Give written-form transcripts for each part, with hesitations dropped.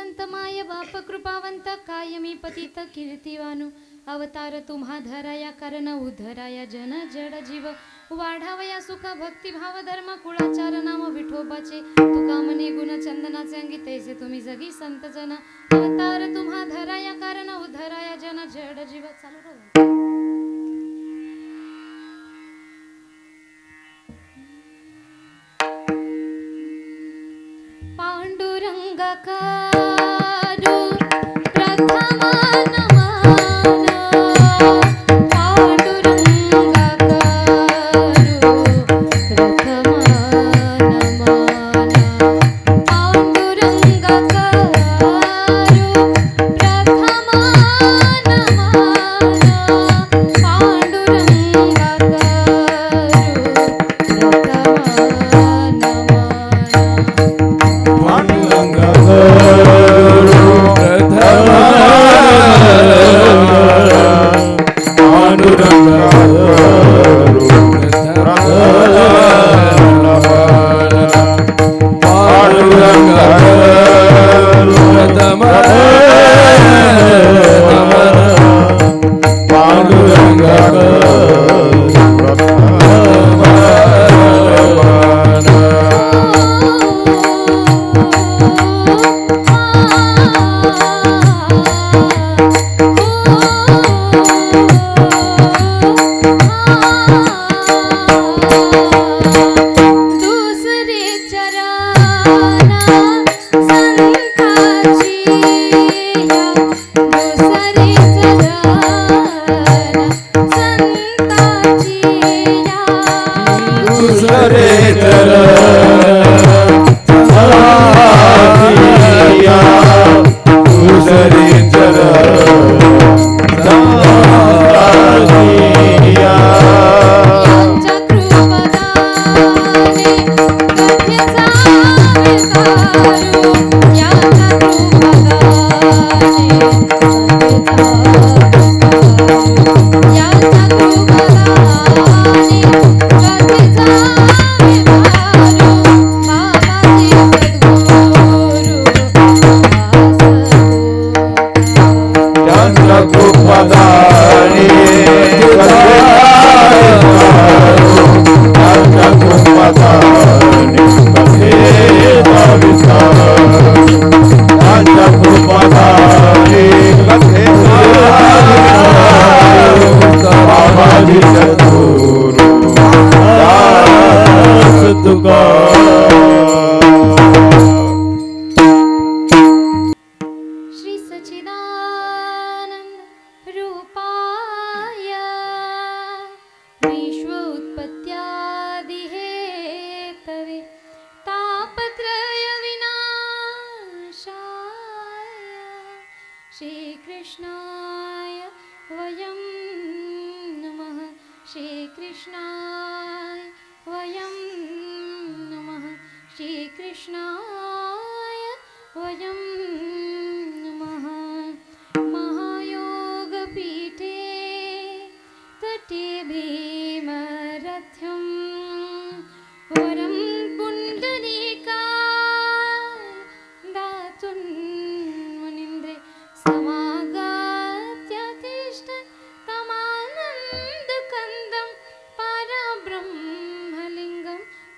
संत माय बाप कृपावंत कायमी पतित कीर्तिवानु अवतार तुम्हा धराया कारण उद्धराया जन जड जीव वाढावया सुख भक्ती भाव धर्म कुळाचार नाम विठोबाचे तुका मने गुण चंदनाचे अंगी तैसे तुम्ही जगी संत जन अवतार तुम्हा धराया कारण उद्धराया जन जड जीव. चालू राहू. पांडुरंगाकारू प्रथमा नमन पांडुरंगाकारू प्रथमा नमन पांडुरंगाकारू प्रथमा नमन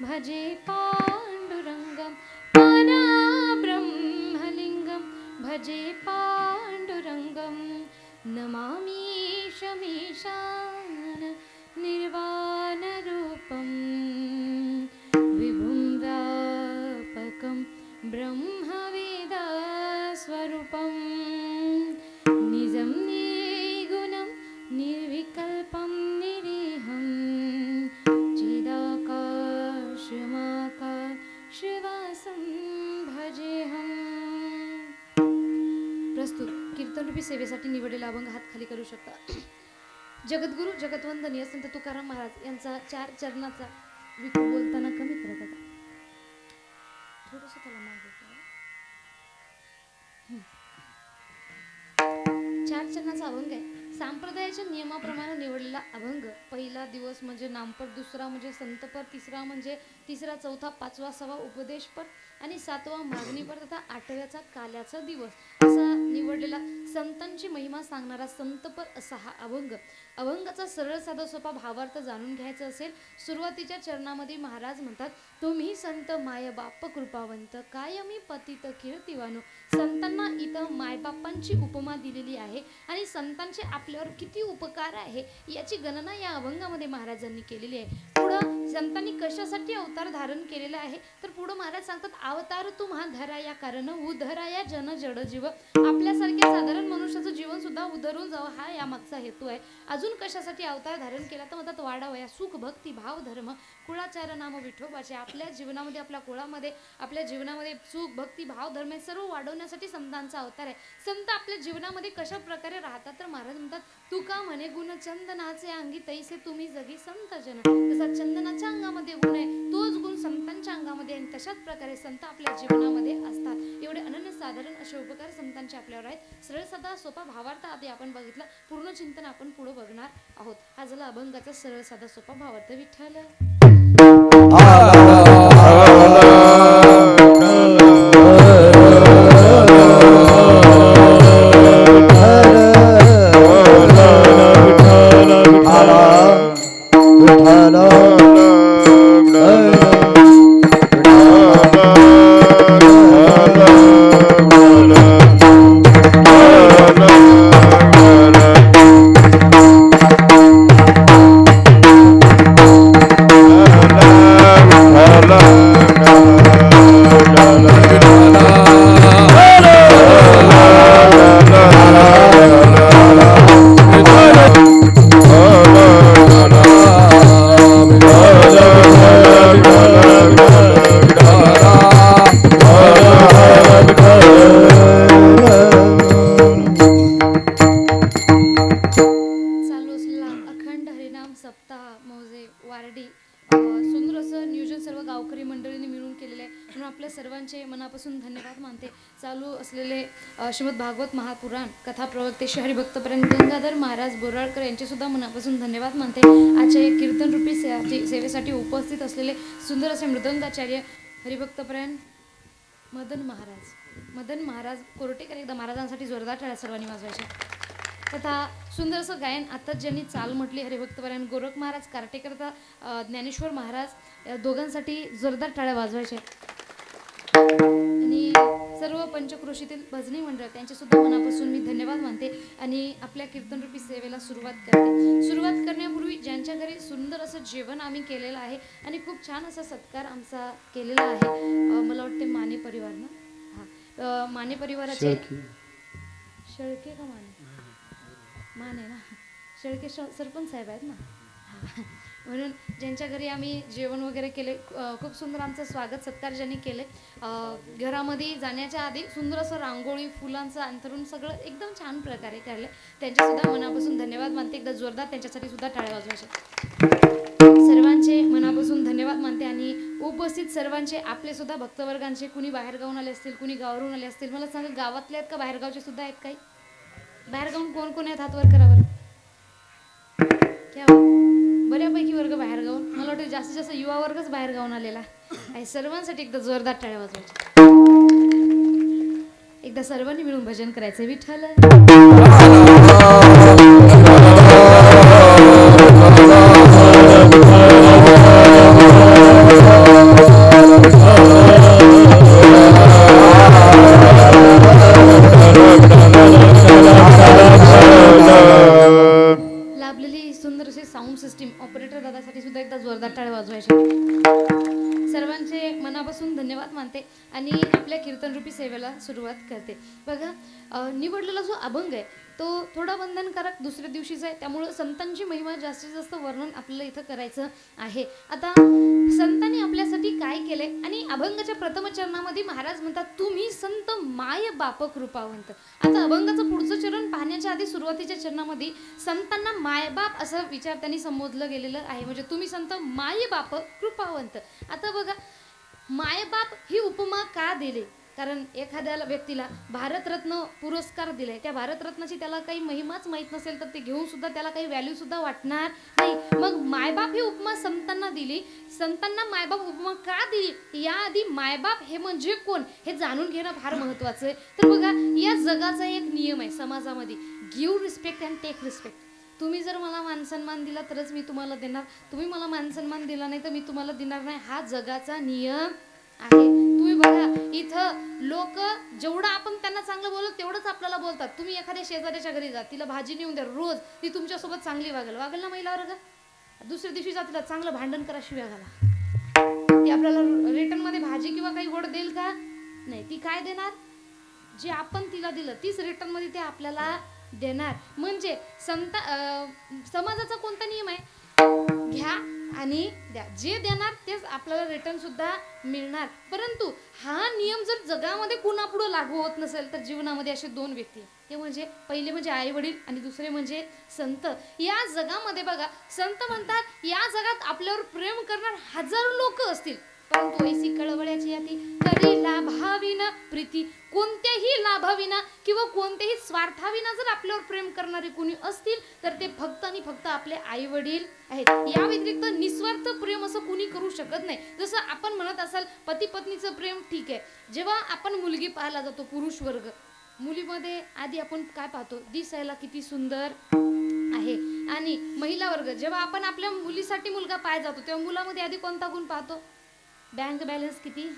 भजे पांडुरंगम पराब्रह्मलिंगम भजे पांडुरंगम नमामि शमीशान निर्वाणरूपं विभुं व्यापकं ब्रह्मवेदस्वरूपं निजं निर्गुणं निर्विकल्पं निरीहं चिदाकाशमाकाशवासं भजेहं. प्रस्तुत कीर्तनरूपी सेवेसाठी निवडलेला अभंग हात खाली करू शकता. जगद्गुरु जगतवंदनीय संत तुकाराम महाराज यांचा 4 चरणाचा विठू बोलताना कमीत राहतात. थोडंसं त्याला मागे 4 चरणाचा अभंग आहे. संप्रदायाच्या नियमाप्रमाणे निवडलेला अभंग. पहिला दिवस म्हणजे नामपद, दुसरा म्हणजे संतपद, तिसरा म्हणजे तिसरा, चौथा, पाचवा, सहावा उपदेशपद आणि सातवा मागणीपद तथा आठव्याचा काल्याचा दिवस असा निवडलेला संतांची महिमा सांगणारा संतपद असा हा अभंग. अभंगाचा सरळ साधा सोपा भावार्थ जाणून घ्यायचा असेल, सुरुवातीच्या चरणामध्ये महाराज म्हणतात, तुम्ही संत माय बाप कृपावंत कायमी पतित कीर्तिवानो. संतांना इथं मायबापांची उपमा दिलेली आहे आणि संतांचे आपल्यावर किती उपकार आहे याची गणना या अभंगामध्ये महाराजांनी केलेली आहे. पुढं संतांनी कशासाठी अवतार धारण केलेला आहे तर पुढं महाराज सांगतात, अवतार तुम्हा धराया कारण उधराया जन जड जीव. आपल्यासारख्या साधारण मनुष्याचं जीवन सुद्धा उधरून जावं हा या मागचा हेतू आहे. अजून कशासाठी अवतार धारण केला तर म्हणतात, वाढावया सुख भक्ती भाव धर्म कुळाचार नाम विठोबाचे. आपल्या जीवनामध्ये, आपल्या कुळामध्ये, आपल्या जीवनामध्ये सुख भक्ती भाव धर्म सर्व वाढवण्यासाठी संतांचा अवतार आहे. संत आपल्या जीवनामध्ये कशा प्रकारे राहतात तर महाराज म्हणतात, तुका म्हणे गुण चंदनाचे अंगी तैसे तुम्ही जगी संत जन. तसा चंदनाच्या अंगामध्ये गुण आहे तोच गुण संतांच्या अंगामध्ये आहे. तशाच प्रकारे संत आपल्या जीवनामध्ये असतात. एवढे अनन्य साधारण असे उपकार संतांचे आपल्यावर आहेत. सरळ साधा सोपा भावार्थ आधी आपण बघितला, पूर्ण चिंतन आपण पुढे बघणार आहोत. हा झाला अभंगाचा सरळ साधा सोपा भावार्थ. विठ्ठल मनापासून धन्यवाद मानते. चालू असलेले श्रीमद भागवत महापुराण कथा प्रवक्ते श्री हरिभक्तपरायण गंगाधर महाराज बोराळकर यांचे सुद्धा मनापासून धन्यवाद मानते. आजच्या कीर्तन रूपी सेवेसाठी उपस्थित असलेले सुंदर असे मृदंगाचार्य हरिभक्तपरायण मदन महाराज कोरटेकर. एकदा महाराजांसाठी जोरदार टाळ्या सर्वांनी वाजवायच्या. तथा सुंदर असं गायन आता ज्यांनी चाल म्हटली हरिभक्तपरायण गोरख महाराज कार्टेकर तथा ज्ञानेश्वर महाराज, दोघांसाठी जोरदार टाळ्या वाजवायच्या. आणि सर्व पंचक्रोशीतील भजनी मंडळ त्यांचे सुद्धा मनापासून मी धन्यवाद मानते आणि आपल्या कीर्तनरूपी सेवेला सुरुवात करते. सुरुवात करण्यापूर्वी ज्यांच्या घरी सुंदर असं जेवण आम्ही केलेलं आहे आणि खूप छान असा सत्कार आमचा केलेला आहे, मला वाटते माने परिवार ना, हां माने परिवाराचे शेळके का माने ना, शेळके सरपंच साहेब आहेत ना, म्हणून ज्यांच्या घरी आम्ही जेवण वगैरे केले, खूप सुंदर आमचं स्वागत सत्कार ज्यांनी केले. घरामध्ये जाण्याच्या आधी सुंदर असं रांगोळी फुलांचं अंतरून सगळं एकदम छान प्रकारे केलं, त्यांच्यासुद्धा मनापासून धन्यवाद मानते. एकदा जोरदार त्यांच्यासाठी सुद्धा टाळ्या वाजवायच्या. सर्वांचे मनापासून धन्यवाद मानते आणि उपस्थित सर्वांचे, आपले सुद्धा भक्तवर्गांचे, कुणी बाहेरगावून आले असतील, कुणी गावावरून आले असतील. मला सांगा, गावातले आहेत का बाहेरगावचे सुद्धा आहेत? काही बाहेरगावून कोण कोण आहेत हात वर करावर. क्या बऱ्यापैकी वर्ग बाहेर गावून, मला वाटतं जास्तीत जास्त युवा वर्गच बाहेर गावून आलेला आहे. सर्वांसाठी एकदा जोरदार टाळ्या वाजवायच्या. एकदा सर्वांनी मिळून भजन करायचं. विठ्ठल साऊंड सिस्टीम ऑपरेटर दादासाठी सुद्धा एकदा जोरदार टाळ्या वाजवायच्या. सर्वांचे मनापासून धन्यवाद मानते आणि आपल्या कीर्तनरूपी सेवेला सुरुवात करते. बघा, निवडलेला जो अभंग आहे तो थोडा बंधनकारक दुसऱ्या दिवशीचा आहे, त्यामुळं संतांची महिमा जास्तीत जास्त वर्णन आपल्याला इथं करायचं आहे. आता संतांनी आपल्यासाठी काय केले आणि अभंगाच्या प्रथम चरणामध्ये महाराज म्हणतात, तुम्ही संत माय बाप कृपावंत. आता अभंगाचं पुढचं चरण पाहण्याच्या आधी सुरुवातीच्या चरणामध्ये संतांना मायबाप असं विचार त्यांनी संबोधलं गेलेलं आहे, म्हणजे तुम्ही संत माय बाप कृपावंत. आता बघा, मायबाप ही उपमा का दिली कारण एखाद्या व्यक्तीला भारतरत्न पुरस्कार दिलाय, त्या भारतरत्नाची त्याला काही महिमाच माहीत नसेल तर ते घेऊन सुद्धा त्याला काही व्हॅल्यू सुद्धा वाटणार नाही. मग मायबाप ही उपमा संतांना दिली. संतांना मायबाप उपमा का दिली, याआधी मायबाप हे म्हणजे कोण हे जाणून घेणं फार महत्वाचं आहे. तर बघा, या जगाचा एक नियम आहे समाजामध्ये, give respect and take respect. तुम्ही जर मला मानसन्मान दिला तरच मी तुम्हाला देणार, तुम्ही मला मानसन्मान दिला नाही तर मी तुम्हाला देणार नाही. हा जगाचा नियम आहे. तुम्ही बघा, इथं लोक जेवढं आपण त्यांना चांगलं बोलतो तेवढंच आपल्याला बोलतात. तुम्ही एखाद्या शेजाऱ्याच्या घरी जा, तिला भाजी नेऊन द्या, रोज ती तुमच्यासोबत चांगली वागेल ना महिला वर्ग. दुसऱ्या दिवशी जा, तिला चांगलं भांडण करा, शिव्या घाला, ती आपल्याला रिटर्न मध्ये भाजी किंवा काही गोड देईल का? नाही. ती काय देणार, जे आपण तिला दिलं तीच रिटर्न मध्ये ते आपल्याला देणार. म्हणजे समाजाचा कोणता नियम आहे, घ्या आणि द्या, जे देणार तेच आपल्याला रिटर्न सुद्धा मिळणार. परंतु हा नियम जर जगामध्ये कुणापुढे लागू होत नसेल तर जीवनामध्ये असे दोन व्यक्ती, ते म्हणजे पहिले म्हणजे आई वडील आणि दुसरे म्हणजे संत. या जगामध्ये बघा, संत म्हणतात या जगात आपल्यावर प्रेम करणार हजारो लोक असतील, परंतु ऐसी कळवळ्याची याती तरी लाभाविना प्रीती, कोणत्याही लाभाविना किंवा कोणत्याही स्वार्थाविना जर आपल्यावर प्रेम करणारे कोणी असतील तर ते फक्त आणि फक्त आपले आई वडील आहेत. या व्यतिरिक्त निस्वार्थ प्रेम असं कुणी करू शकत नाही. जसं आपण म्हणत असाल पती पत्नीचं प्रेम ठीक आहे, जेव्हा आपण मुलगी पाहायला जातो, पुरुष वर्ग, मुलीमध्ये आधी आपण काय पाहतो, दिसायला किती सुंदर आहे. आणि महिला वर्ग, जेव्हा आपण आपल्या मुलीसाठी मुलगा पाहायला जातो तेव्हा मुलामध्ये आधी कोणता गुण पाहतो, बँक बॅलन्स किती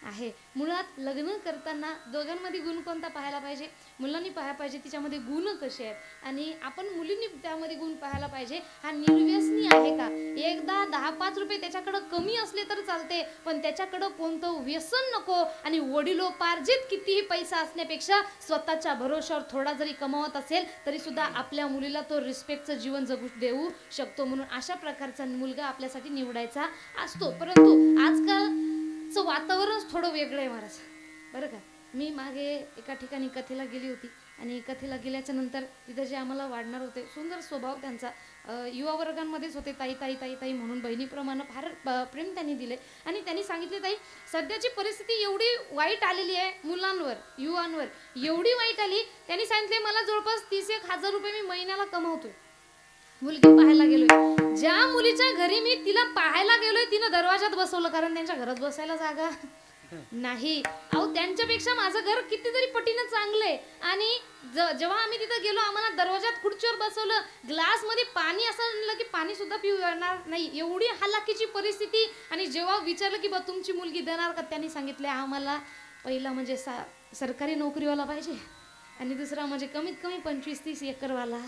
आहे. मुळात लग्न करताना दोघांमध्ये गुण कोणता पाहायला पाहिजे, मुलांनी पाहायला पाहिजे तिच्यामध्ये गुण कसे आहेत, आणि आपण मुलींनी त्यामध्ये गुण पाहायला पाहिजे हा निर्व्यसनी आहे का. एकदा 10-5 रुपये त्याच्याकडं कमी असले तर चालते, पण त्याच्याकडं कोणतं व्यसन नको. आणि वडिलोपार्जित कितीही पैसा असण्यापेक्षा स्वतःच्या भरोश्यावर थोडा जरी कमावत असेल तरी सुद्धा आपल्या मुलीला तो रिस्पेक्टचं जीवन जगू देऊ शकतो. म्हणून अशा प्रकारचा मुलगा आपल्यासाठी निवडायचा असतो. परंतु आजकाल वातावरण थोडं वेगळं आहे महाराज, बरं का. मी मागे एका ठिकाणी कथेला गेली होती आणि कथेला गेल्याच्या नंतर तिथं जे आम्हाला वाढणार होते, सुंदर स्वभाव त्यांचा, युवा वर्गांमध्येच होते, ताई ताई ताई ताई म्हणून बहिणीप्रमाणे फार प्रेम त्यांनी दिले. आणि त्यांनी सांगितले, ताई सध्याची परिस्थिती एवढी वाईट आलेली आहे मुलांवर, युवांवर एवढी वाईट आली. त्यांनी सांगितले मला जवळपास 30,000 रुपये मी महिन्याला कमावतोय, मुलगी पाहायला गेलोय. ज्या मुलीच्या घरी मी तिला पाहायला गेलोय तिनं दरवाजात बसवलं, कारण त्यांच्या घरात बसायला जागा नाही. अहो, त्यांच्यापेक्षा माझं घर कितीतरी पटीनं चांगलंय. आणि जेव्हा आम्ही तिथं गेलो आम्हाला दरवाजात खुर्चीवर बसवलं, ग्लास मध्ये पाणी असं आणलं की पाणी सुद्धा पिऊ येणार नाही, एवढी हालाकीची परिस्थिती. आणि जेव्हा विचारलं की बा तुमची मुलगी देणार का, त्यांनी सांगितले आम्हाला पहिला म्हणजे सरकारी नोकरीवाला पाहिजे, आणि दुसरा म्हणजे कमीत कमी 25-30 एकरवाला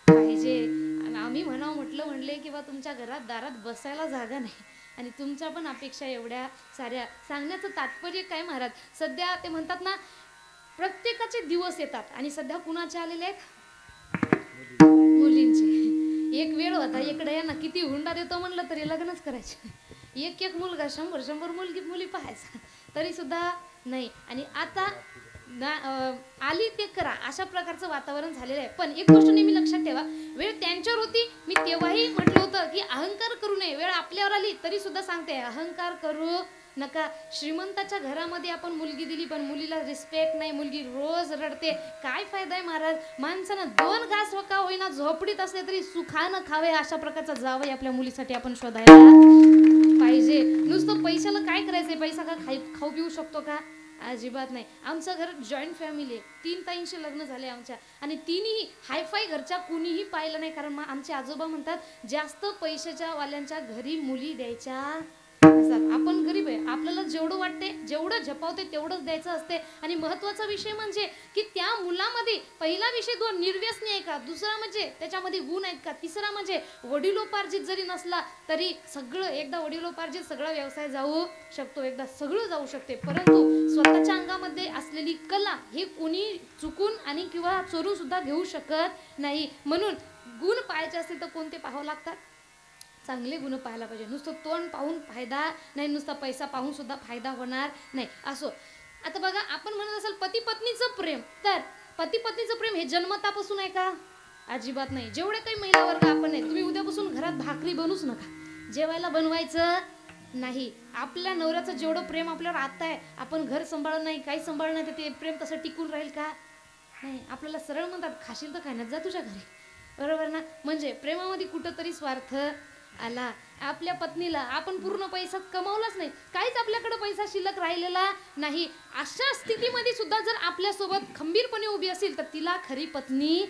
पाहिजे. आणि आम्ही म्हणले की बा तुमच्या घरात दारात बसायला जागा नाही आणि तुमच्या पण अपेक्षा एवढ्या साऱ्या. सांगण्याचं तात्पर्य काय महाराज, सध्या ते म्हणतात ना प्रत्येकाचे दिवस येतात आणि सध्या कुणाचे आलेले आहेत, मुलींचे. एक वेळ होता इकडे ना किती हुंडा देतो म्हणलं तरी लग्नच करायचे, एक मुलगा 100 मुली पाहायचा तरी सुद्धा नाही. आणि आता आली ते करा, अशा प्रकारचं वातावरण झालेलं आहे. पण एक गोष्ट नेहमी लक्षात ठेवा, वेळ त्यांच्यावर होती. मी तेव्हाही म्हटलं होतं की अहंकार करू नये, वेळ आपल्यावर आली तरी सुद्धा सांगते अहंकार करू नका. श्रीमंताच्या घरामध्ये आपण मुलगी दिली पण मुलीला रिस्पेक्ट नाही, मुलगी रोज रडते, काय फायदा आहे महाराज. माणसानं 2 घास का होईना झोपडीत असले तरी सुखानं खावे, अशा प्रकारचा जावई आपल्या मुलीसाठी आपण शोधायला पाहिजे. नुसतं पैशाला काय करायचंय, पैसा का खाऊ पिऊ शकतो का, अजिबात नाही. आमचं घर जॉईंट फॅमिली आहे, 3 ताईंचे लग्न झाले आमच्या, आणि तिन्ही हायफाय घरच्या कुणीही पाहिलं नाही. कारण आमचे आजोबा म्हणतात जास्त पैशाच्या वाल्यांच्या घरी मुली द्यायच्या नसतात. आपण गरीब आहे, आपल्याला जेवढं वाटते जेवढं झपावते तेवढंच द्यायचं असते. आणि महत्वाचा विषय म्हणजे की त्या मुलामध्ये पहिला विषय 2 निर्व्यसनी आहे का, दुसरा म्हणजे त्याच्यामध्ये गुण आहेत का, तिसरा म्हणजे वडिलोपार्जित जरी नसला तरी सगळं, एकदा वडिलोपार्जित सगळा व्यवसाय जाऊ शकतो, एकदा सगळं जाऊ शकते. परंतु स्वतःच्या अंगामध्ये असलेली कला हे कोणी चुकून आणि किंवा चोरून सुद्धा घेऊ शकत नाही. म्हणून गुण पाहायचे असतील तर कोणते पाहावं लागतात, चांगले गुण पाहायला पाहिजे. नुसतं तोंड पाहून फायदा नाही, नुसता पैसा पाहून सुद्धा फायदा होणार नाही. असो, आता बघा आपण म्हणत असाल पती पत्नीचं प्रेम, तर पती पत्नीचं प्रेम हे जन्मतापासून आहे का, अजिबात नाही. जेवढे काही महिला वर्ग आपण आहे, तुम्ही उद्यापासून घरात भाकरी बनवूच नका, जेवायला बनवायचं नाही, आपल्या नवऱ्याचं जेवढं प्रेम आपल्यावर आता आहे, आपण घर सांभाळलं नाही, काही सांभाळलं नाही, तर ते प्रेम तसं टिकून राहील का? नाही. आपल्याला सरळ म्हणतात, खाशील तर खाण्यात जा तुझ्या घरी, बरोबर ना? म्हणजे प्रेमामध्ये कुठंतरी स्वार्थ आला. आपल्या पत्नीला आपण पूर्ण पैसा कमावलाच नाही, काहीच आपल्याकडे पैसा शिल्लक राहिलेला नाही, अशा स्थितीमध्ये सुद्धा जर आपल्यासोबत खंबीरपणे उभी असेल तर तिला खरी पत्नी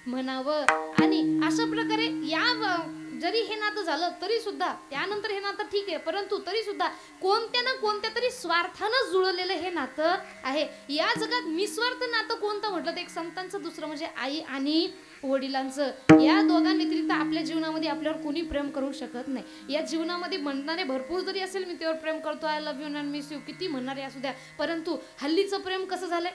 म्हणावं. आणि अशा प्रकारे जरी हे नातं झालं तरी सुद्धा, त्यानंतर हे नातं ठीक आहे, परंतु तरी सुद्धा कोणत्या ना कोणत्या तरी स्वार्थानं जुळलेलं हे नातं आहे. या जगात निस्वार्थ नातं कोणतं म्हटलं तर एक संतांचं, दुसरं म्हणजे आई आणि वडिलांचं. या दोघांव्यतिरिक्त आपल्या जीवनामध्ये आपल्यावर कोणी प्रेम करू शकत नाही. या जीवनामध्ये म्हणणारे भरपूर जरी असेल, मी त्यावर प्रेम करतो, I love you and miss you, किती म्हणणारे असू द्या, परंतु हल्लीचं प्रेम कसं झालंय,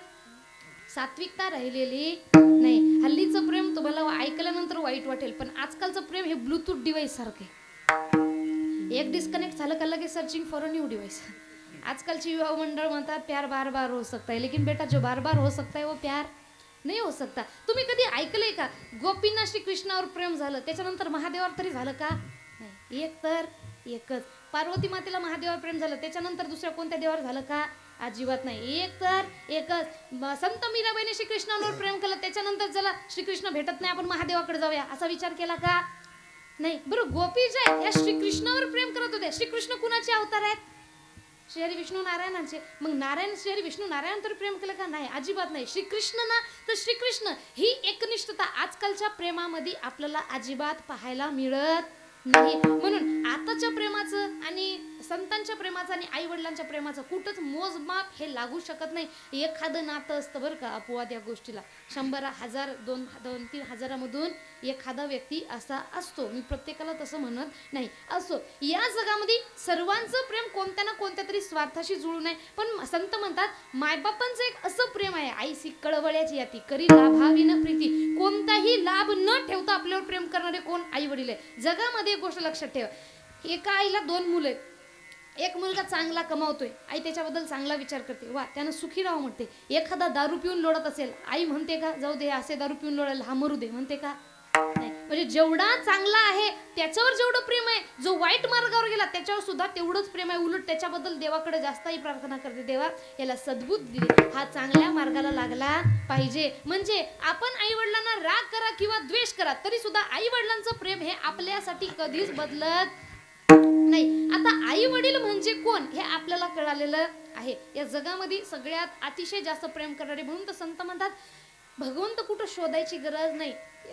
सात्विकता राहिलेली नाही. हल्लीचं प्रेम तुम्हाला ऐकल्यानंतर वाईट वाटेल, पण आजकालचं प्रेम हे ब्लूटूथ डिव्हाइस सारखे, एक डिस्कनेक्ट झालं का लगेच searching for a new device. आजकालची युवा मंडळ म्हणतात प्यार बार बार हो सकता है, लेकिन बेटा जो बार बार हो सकता है वो प्यार नाही हो सकता. तुम्ही कधी ऐकलंय का गोपींना श्रीकृष्णावर प्रेम झालं त्याच्यानंतर महादेवावर तरी झालं का? नाही. एक तर एकच. पार्वती मातेला महादेवावर प्रेम झालं त्याच्यानंतर दुसऱ्या कोणत्या देवावर झालं का? अजिबात नाही. एक तर एकच. संत मीराबाईने श्रीकृष्णावर प्रेम केलं त्याच्यानंतर चला श्रीकृष्ण भेटत नाही, आपण महादेवाकडे जाऊया असा विचार केला का? नाही. बरं, गोपी जे या श्रीकृष्णावर प्रेम करत होते, श्रीकृष्ण कुणाचे अवतार आहेत? श्रीहरी विष्णू नारायणांचे. मग नारायण श्रीहरी विष्णू नारायण तर प्रेम केलं का? नाही, अजिबात नाही. श्रीकृष्ण ना, तर श्रीकृष्ण ही एकनिष्ठता आजकालच्या प्रेमामध्ये आपल्याला अजिबात पाहायला मिळत नाही. म्हणून आताच्या प्रेमाचं आणि संतांच्या प्रेमाचं आणि आई वडिलांच्या प्रेमाचं कुठंच मोजमाप हे लागू शकत नाही. एखादं नातं असतं बरं का, अपवाद या गोष्टीला, 100, 1000, 2-3 हजारामधून एखादा व्यक्ती असा असतो. मी प्रत्येकाला तसं म्हणत नाही, असो. या जगामध्ये सर्वांचं प्रेम कोणत्या ना कोणत्या तरी स्वार्थाशी जुळून आहे. पण संत म्हणतात मायबापांचं एक असं प्रेम आहे, आईसी कळवळ्याची याती करी लाभाविन प्रीती. कोणताही लाभ न ठेवता आपल्यावर प्रेम करणारे कोण? आई वडील आहे. जगामध्ये एक गोष्ट लक्षात ठेवा, एका आईला 2 मुलं आहेत. एक मुलगा चांगला कमावतोय, आई त्याच्याबद्दल चांगला विचार करते, वा त्यानं सुखी राहावं म्हणते. एखादा दारू पिऊन लोळत असेल, आई म्हणते का जाऊ दे असे दारू पिऊन लोळायला, हा मरू दे म्हणते का? नाही. म्हणजे जेवढा चांगला आहे त्याच्यावर जेवढं प्रेम आहे, जो वाईट मार्गावर गेला त्याच्यावर सुद्धा तेवढंच प्रेम आहे. उलट त्याच्याबद्दल देवाकडे जास्तही प्रार्थना करते, देवा याला सद्बुद्धी दिली, हा चांगल्या मार्गाला लागला पाहिजे. म्हणजे आपण आई वडिलांना राग करा किंवा द्वेष करा तरी सुद्धा आई वडिलांचं प्रेम हे आपल्यासाठी कधीच बदलत नाही. आता आई वडील म्हणजे कोण हे आपल्याला कळालेलं आहे. या जगामध्ये सगळ्यात अतिशय जास्त प्रेम करणारे, म्हणून तर संत म्हणतात भगवंत कुठं शोधायची गरज नाही,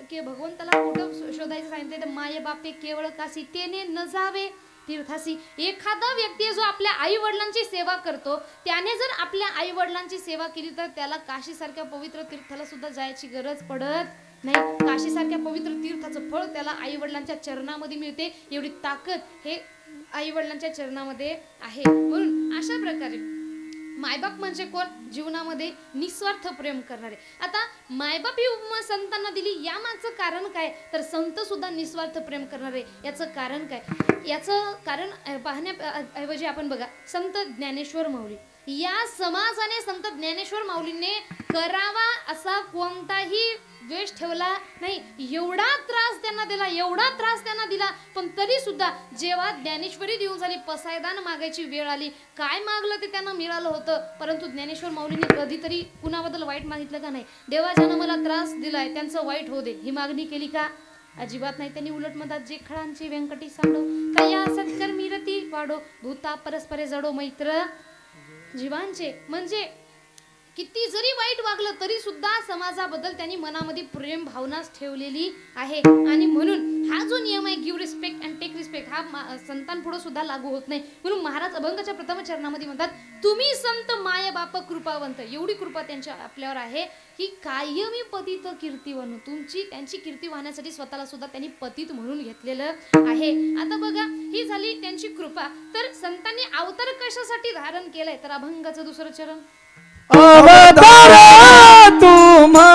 की भगवंताला कुठं शोधायचं सांगितलं तर माये बापे केवळ काशी तेने न जावे तीर्थासी. एखादा व्यक्ती जो आपल्या आई वडिलांची सेवा करतो, त्याने जर आपल्या आई वडिलांची सेवा केली तर त्याला काशीसारख्या पवित्र तीर्थाला सुद्धा जायची गरज पडत नाही. काशीसारख्या पवित्र तीर्थाचं फळ त्याला आई वडिलांच्या चरणामध्ये मिळते. एवढी ताकद हे आई वडिलांच्या चरणामध्ये आहे. म्हणून अशा प्रकारे मायबाप म्हणजे कोण? जीवनामध्ये निस्वार्थ प्रेम करणारे. आता मायबाप ही उपमा संतांना दिली, यामागचं कारण काय? तर संत सुद्धा निस्वार्थ प्रेम करणारे. याचं कारण काय? याचं कारण पाहण्याऐवजी आपण बघा, संत ज्ञानेश्वर माऊली, या समाजाने संत ज्ञानेश्वर माऊलीने करावा असा कोणताही द्वेष ठेवला नाही. एवढा त्रास त्यांना दिला, पण तरी सुद्धा जेव्हा ज्ञानेश्वरी देऊन झाली, पसायदान मागायची वेळ आली, काय मागलं ते त्यांना मिळालं होतं. परंतु ज्ञानेश्वर माऊलीने कधीतरी कुणाबद्दल वाईट मागितलं का? नाही. देवा ज्यानं मला त्रास दिलाय त्यांचं वाईट होऊ दे ही मागणी केली का? अजिबात नाही. त्यांनी उलट म्हणतात, जे खळांची व्यंकटी साडो तया सत्कर्मी रती वाढो भूता परस्परे जडो मैत्र जीवांचे. म्हणजे किती जरी वाईट वागलं तरी सुद्धा समाजाबद्दल त्यांनी मनामध्ये प्रेम भावनाच ठेवलेली आहे. आणि म्हणून हा जो नियम आहे, give respect and take respect, हा संतांपुढे सुद्धा लागू होत नाही. म्हणून महाराज अभंगाच्या प्रथम चरणामध्ये म्हणतात, तुम्ही संत माय बाप कृपावंत. एवढी कृपा त्यांच्या आपल्यावर आहे की कायमी पतित कीर्तिवनु. त्यांची कीर्ती वाहण्यासाठी स्वतःला सुद्धा त्यांनी पतित म्हणून घेतलेलं आहे. आता बघा, ही झाली त्यांची कृपा. तर संतांनी अवतार कशासाठी धारण केलंय? तर अभंगाचं दुसरं चरण, अवतार तुम्हा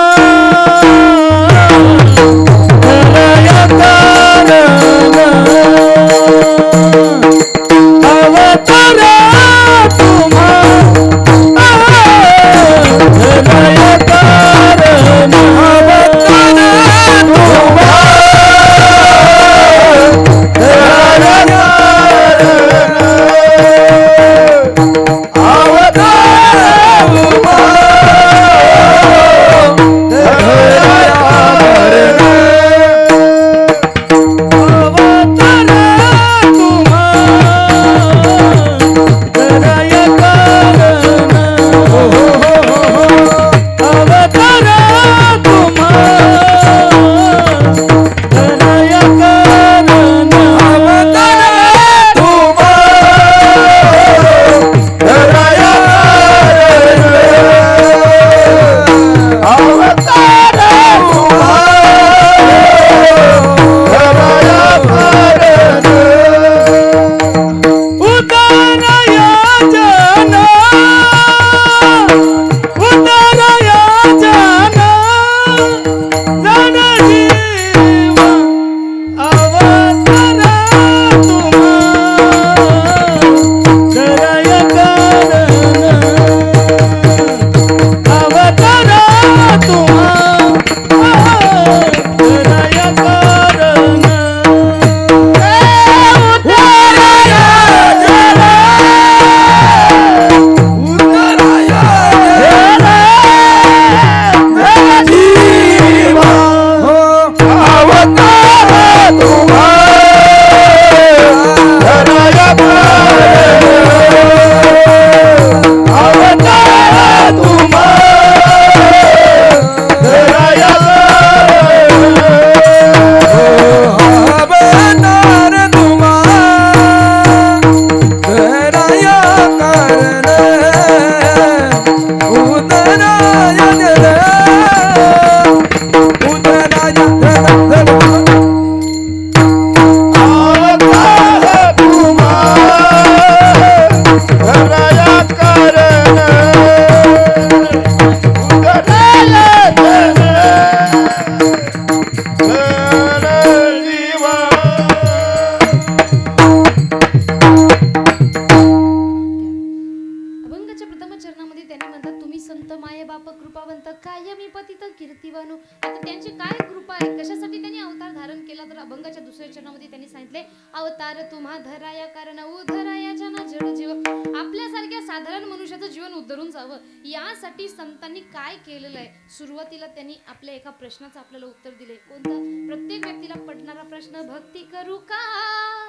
संत माये बाप कृपावंत कायमी पतित कीर्तिवानो. आता त्यांची काय कृपा आहे, कशासाठी त्यांनी अवतार धारण केला, तर अभंगाच्या दुसऱ्या चरणामध्ये त्यांनी सांगितले, अवतार तुम्हा धराया कारण उधराया जना जड जीव. आपल्यासारख्या साधारण मनुष्याचं जीवन उद्धरून जावं यासाठी संतांनी काय केलेलं आहे. सुरुवातीला त्यांनी आपल्या एका प्रश्नाचं आपल्याला उत्तर दिले. कोणता? प्रत्येक व्यक्तीला पडणारा प्रश्न, भक्ती करू का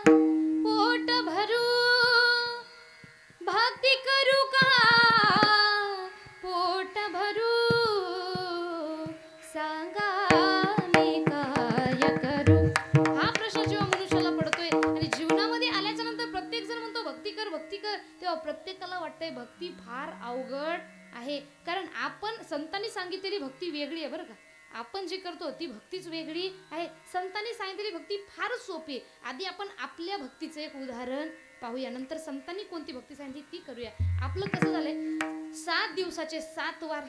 पोट भरू, भक्ती करू का पोट भरू, सांगा मी काय करू. हा प्रश्न जेव्हा मनुष्याला पडतोय आणि जीवनामध्ये आल्याच्या नंतर प्रत्येक जण म्हणतो भक्ती कर भक्ती कर, तेव्हा प्रत्येकाला वाटतंय भक्ती फार अवघड आहे. कारण आपण संतांनी सांगितलेली भक्ती वेगळी आहे बरं का. आपण जी करतो ती भक्तीच वेगळी आहे. संतांनी सांगितलेली भक्ती फारच सोपी आहे. आधी आपण आपल्या भक्तीचं एक उदाहरण पाहूया, नंतर संतांनी कोणती भक्ती सांगितली ती करूया. आपलं कसं झालंय, 7 दिवसाचे 7 वार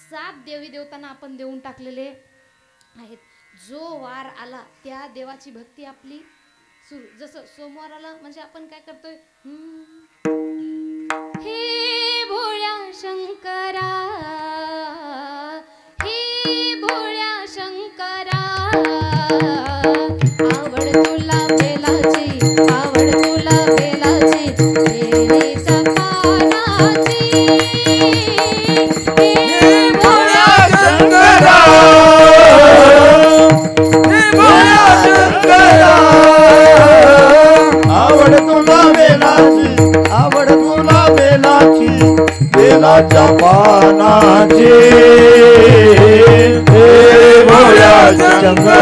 7 देवी देवतांना आपण देऊन टाकलेले आहेत. जो वार आला त्या देवाची भक्ती आपली सुरू. जसं सोमवार आला म्हणजे आपण काय करतोय, हे भोळ्या शंकरा, हे भोळ्या शंकरा, आवड तुला बेलाची, आवड तुला बेलाची, बेलीच्या पानाची, हे भोळ्या शंकरा, हे भोळ्या शंकरा, आवड तुला बेलाची, आवड तुला बेलाची, बेलाच्या पानाची, हे भोळ्या शंकरा.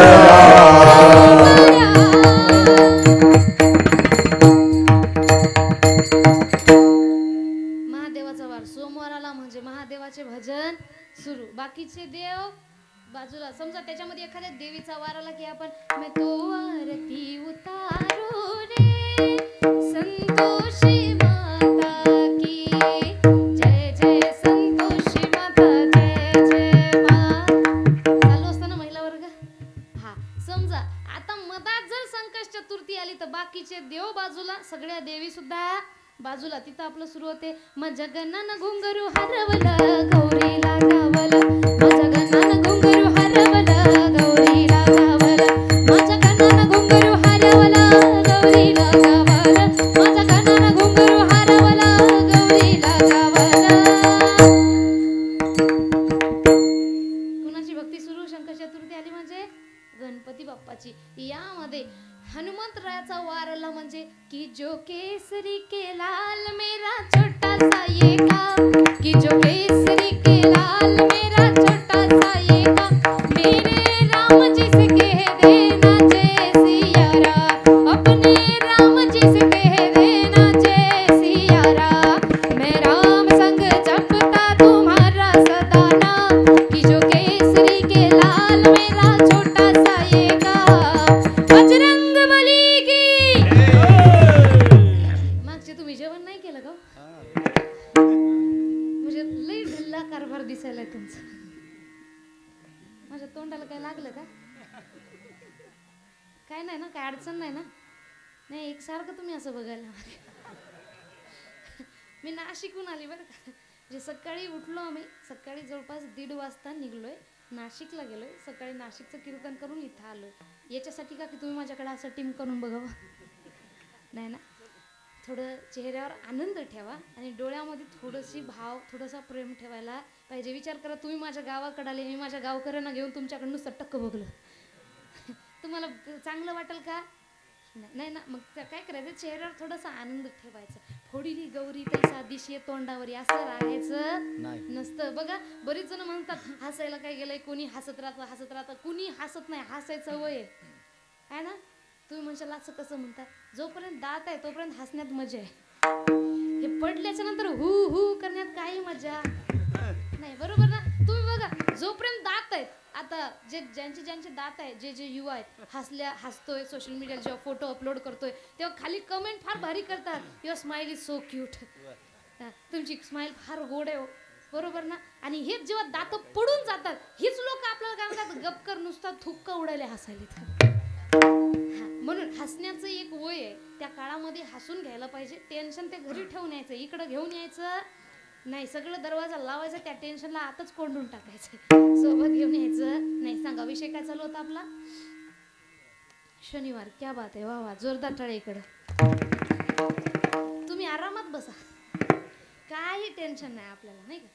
महादेवाचा वार सोमवार आला म्हणजे महादेवाचे भजन सुरू. बाकीचे देव बाजूला. समजा त्याच्यामध्ये एखाद्या देवीचा वार आला की आपण मैं तो आरती उतारू रे संतोषी माता की जय जय, संतोषी माता जय जय मा. चालू असताना महिला वर्ग. हा समजा आता मधात जर संकष्ट चतुर्थी आली तर बाकीचे देव बाजूला, सगळ्या देवी सुद्धा बाजूला. तिथं आपलं सुरू होते, माझ्या गणानं घुंगरू हरवलं गौरीला गावलं, माझ्या गणानं घुंगरू हरवलं गौरीला गावलं, माझ्या गणानं घुंगरू हरवलं गौरीला गावलं, माझ्या गणानं घुंगरू हरवलं गौरीला गावलं. कुणाची भक्ती सुरू? शंकर चतुर्थी आली म्हणजे गणपती बाप्पाची. यामध्ये हनुमंतरायाचा वार आला म्हणजे की जो केसरी के लाल मेरा छोटा सा ये काम, की जो केसरी के लाल मेरा छोटा सा ये काम, मेरे राम जी से कह देना जय सिया राम, अपने राम जी से कह देना जय सिया राम, मैं राम संग जपता तुम्हारा सदा नाम, की जो केसरी के लाल मेरा छोटा सा ये काम, बजरंग बली की. मागचे तुम्ही जेवण नाही केलं का? म्हणजे लई ढिल्ला कारभार दिसायला तुमचा. माझ्या तोंडाला काय लागलं का? काय नाही ना, काय अडचण नाही ना? नाही, एकसारखं तुम्ही असं बघायला. मी नाशिकहून आली बरं का. म्हणजे सकाळी उठलो आम्ही, सकाळी जवळपास 1:30 वाजता निघलोय, नाशिकला गेलोय. सकाळी नाशिकचं कीर्तन करून इथं आलोय. याच्यासाठी का की तुम्ही माझ्याकडे असं टीम करून बघावं? नाही ना. थोडं चेहऱ्यावर आनंद ठेवा आणि डोळ्यामध्ये थोडीशी भाव, थोडासा प्रेम ठेवायला पाहिजे. विचार करा, तुम्ही माझ्या गावाकडे आले, मी माझ्या गावकऱ्यांना घेऊन तुमच्याकडे नुसतं टक्क बघलं, तुम्हाला चांगलं वाटेल का? नाही ना. मग काय करायचं, चेहऱ्यावर थोडासा आनंद ठेवायचा. फोडीली गौरी तैसा दिशे तोंडावरी, असं राहायचं नसतं. बघा, बरीच जण म्हणतात हसायला काय गेलंय, कोणी हसत राहतं, कुणी हसत नाही, हसायचं वय आहे ना. तुम्ही म्हणशाल असं कसं म्हणतात, जोपर्यंत दात आहे तोपर्यंत हसण्यात मजा आहे. हे पडल्याच्या नंतर हु हु करण्यात काही मजा नाही, बरोबर ना. तुम्ही बघा, जोपर्यंत दात आहेत, आता ज्यांचे दात आहे, जे युवा आहेत, हसतोय, सोशल मीडियाला जेव्हा फोटो अपलोड करतोय तेव्हा खाली कमेंट फार भारी करतात, your smile is so cute, तुमची स्माइल फार गोड आहे, बरोबर ना. आणि हेच जेव्हा दात पडून जातात, हीच लोक आपल्याला काय म्हणतात, गपकर नुसता थुक्का उडायला हसायला. म्हणून हसण्याचं एक वय आहे, त्या काळामध्ये हसून घ्यायला पाहिजे. टेन्शन ते घरी ठेवून यायचं, इकडं घेऊन यायचं नाही सगळं दरवाजा लावायचा त्या टेन्शनला आताच कोंडून टाकायचं सोबत घेऊन यायचं नाही. सांगा विषय काय चालू होता आपला? शनिवार. क्या बात आहे, वा वा, जोरदार टाळे इकडं. तुम्ही आरामात बसा, काही टेन्शन नाही आपल्याला, नाही का?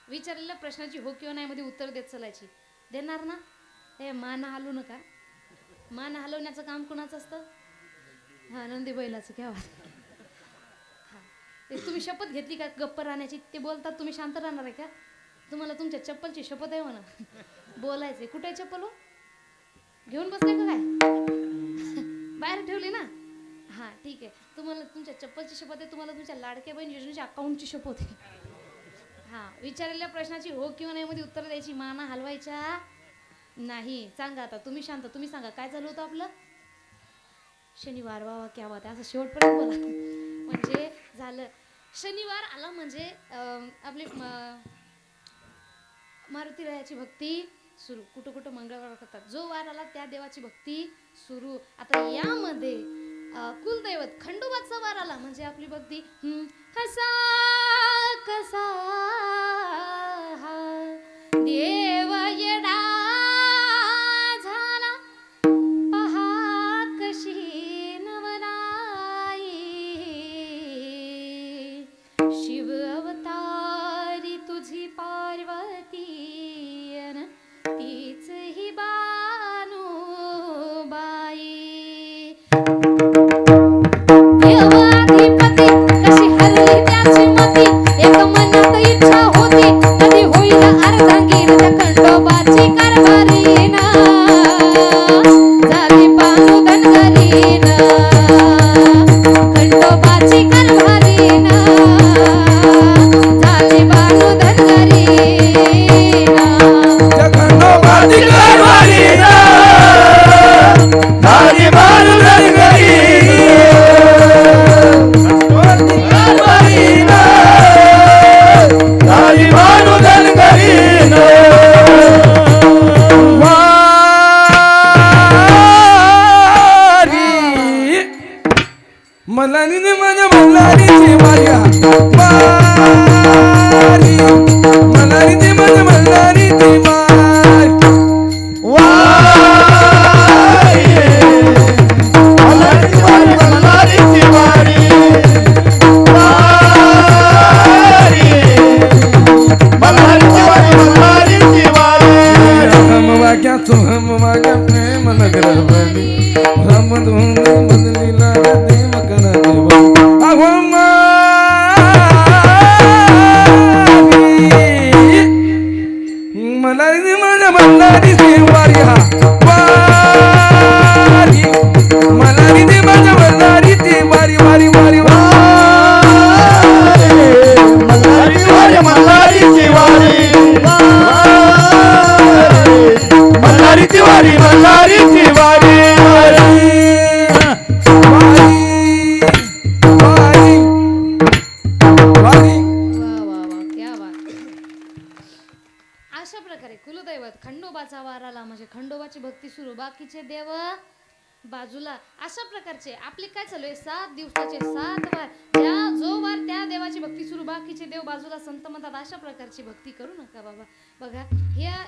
विचारलेल्या प्रश्नाची हो किंवा नाही मध्ये उत्तर देत चालायची. देणार ना? हे मान हलवू नका. मान हलवण्याचं काम कुणाचं असतं? हा, नंदी बैलाचं. क्या बात. हा, ते तुम्ही शपथ घेतली का गप्प राहण्याची? ते बोलतात तुम्ही शांत राहणार आहे का? तुम्हाला तुमच्या चप्पलची शपथ आहे म्हणा. बोलायचे. कुठे चप्पल हो? घेऊन बसले का काय? बाहेर ठेवली ना? हां ठीक आहे. तुम्हाला तुमच्या चप्पलची शपथ आहे, तुम्हाला तुमच्या लाडक्या बहीण योजनेच्या अकाउंटची शपथ आहे. हां, विचारलेल्या प्रश्नाची हो किंवा नाही मध्ये उत्तर द्यायची, माना हलवायच्या नाही. सांगा आता, तुम्ही शांत, तुम्ही सांगा काय झालं होतं आपलं? शनिवार. वा वा, क्या बात आहे. असं शेवटपर्यंत बोला म्हणजे झालं. शनिवार आला म्हणजे आपली मारुती रायाची भक्ती सुरू. कुठं कुठं मंगळवार करतात. जो वार आला त्या देवाची भक्ती सुरू. आता यामध्ये कुलदैवत खंडोबाचा वार आला म्हणजे आपली भक्ती. कसा कसा हा देव येडा झाला, पहा कशी नवलाई, शिव अवतारी तुझी पार्वती अन तीच ही बानूबाई. देवाधिपती कशी हरली त्याची मती, एक मनात इच्छा होती कधी होईल अर्धांगीर त्या खंडोबाची कारभारीन, झाली बानू धनगरीन, खंडोबाची कारभारीन, झाली बानू धनगरीन, खंडोबाची कारभारीन, झाली बानू धनगरीन, कारभारीन, झाली बानू धनगरीन. मलानी ने माझ्या मल्हारीची माया वारी, मलानी ने माझ्या मल्हारीची माय मल्हारीची वारी, मल्हारीची वारी. हम वाक्या तू हम वाक्या प्रेम नगर बनी, हम धुंद बदलीला देव करा देवा अहो मलारी माझ्या मल्हारीची वारी, हा वारी मलारी दे माझ्या मल्हारीची वारी वारी वारी मल्हारीची वारी, मल्हारीची वारी, मल्हारीची वारी. अशा प्रकारे कुलदैवत खंडोबाचा वार आला म्हणजे खंडोबाची भक्ती सुरू, बाकीचे देव बाजूला. अशा प्रकारचे आपले काय चालू आहे? 7 दिवसाचे 7 वार. जो वार त्या देवाची भक्ती सुरू, बाकीचे देव बाजूला. संत म्हणतात अशा प्रकारची भक्ती करू नका बाबा. बघा या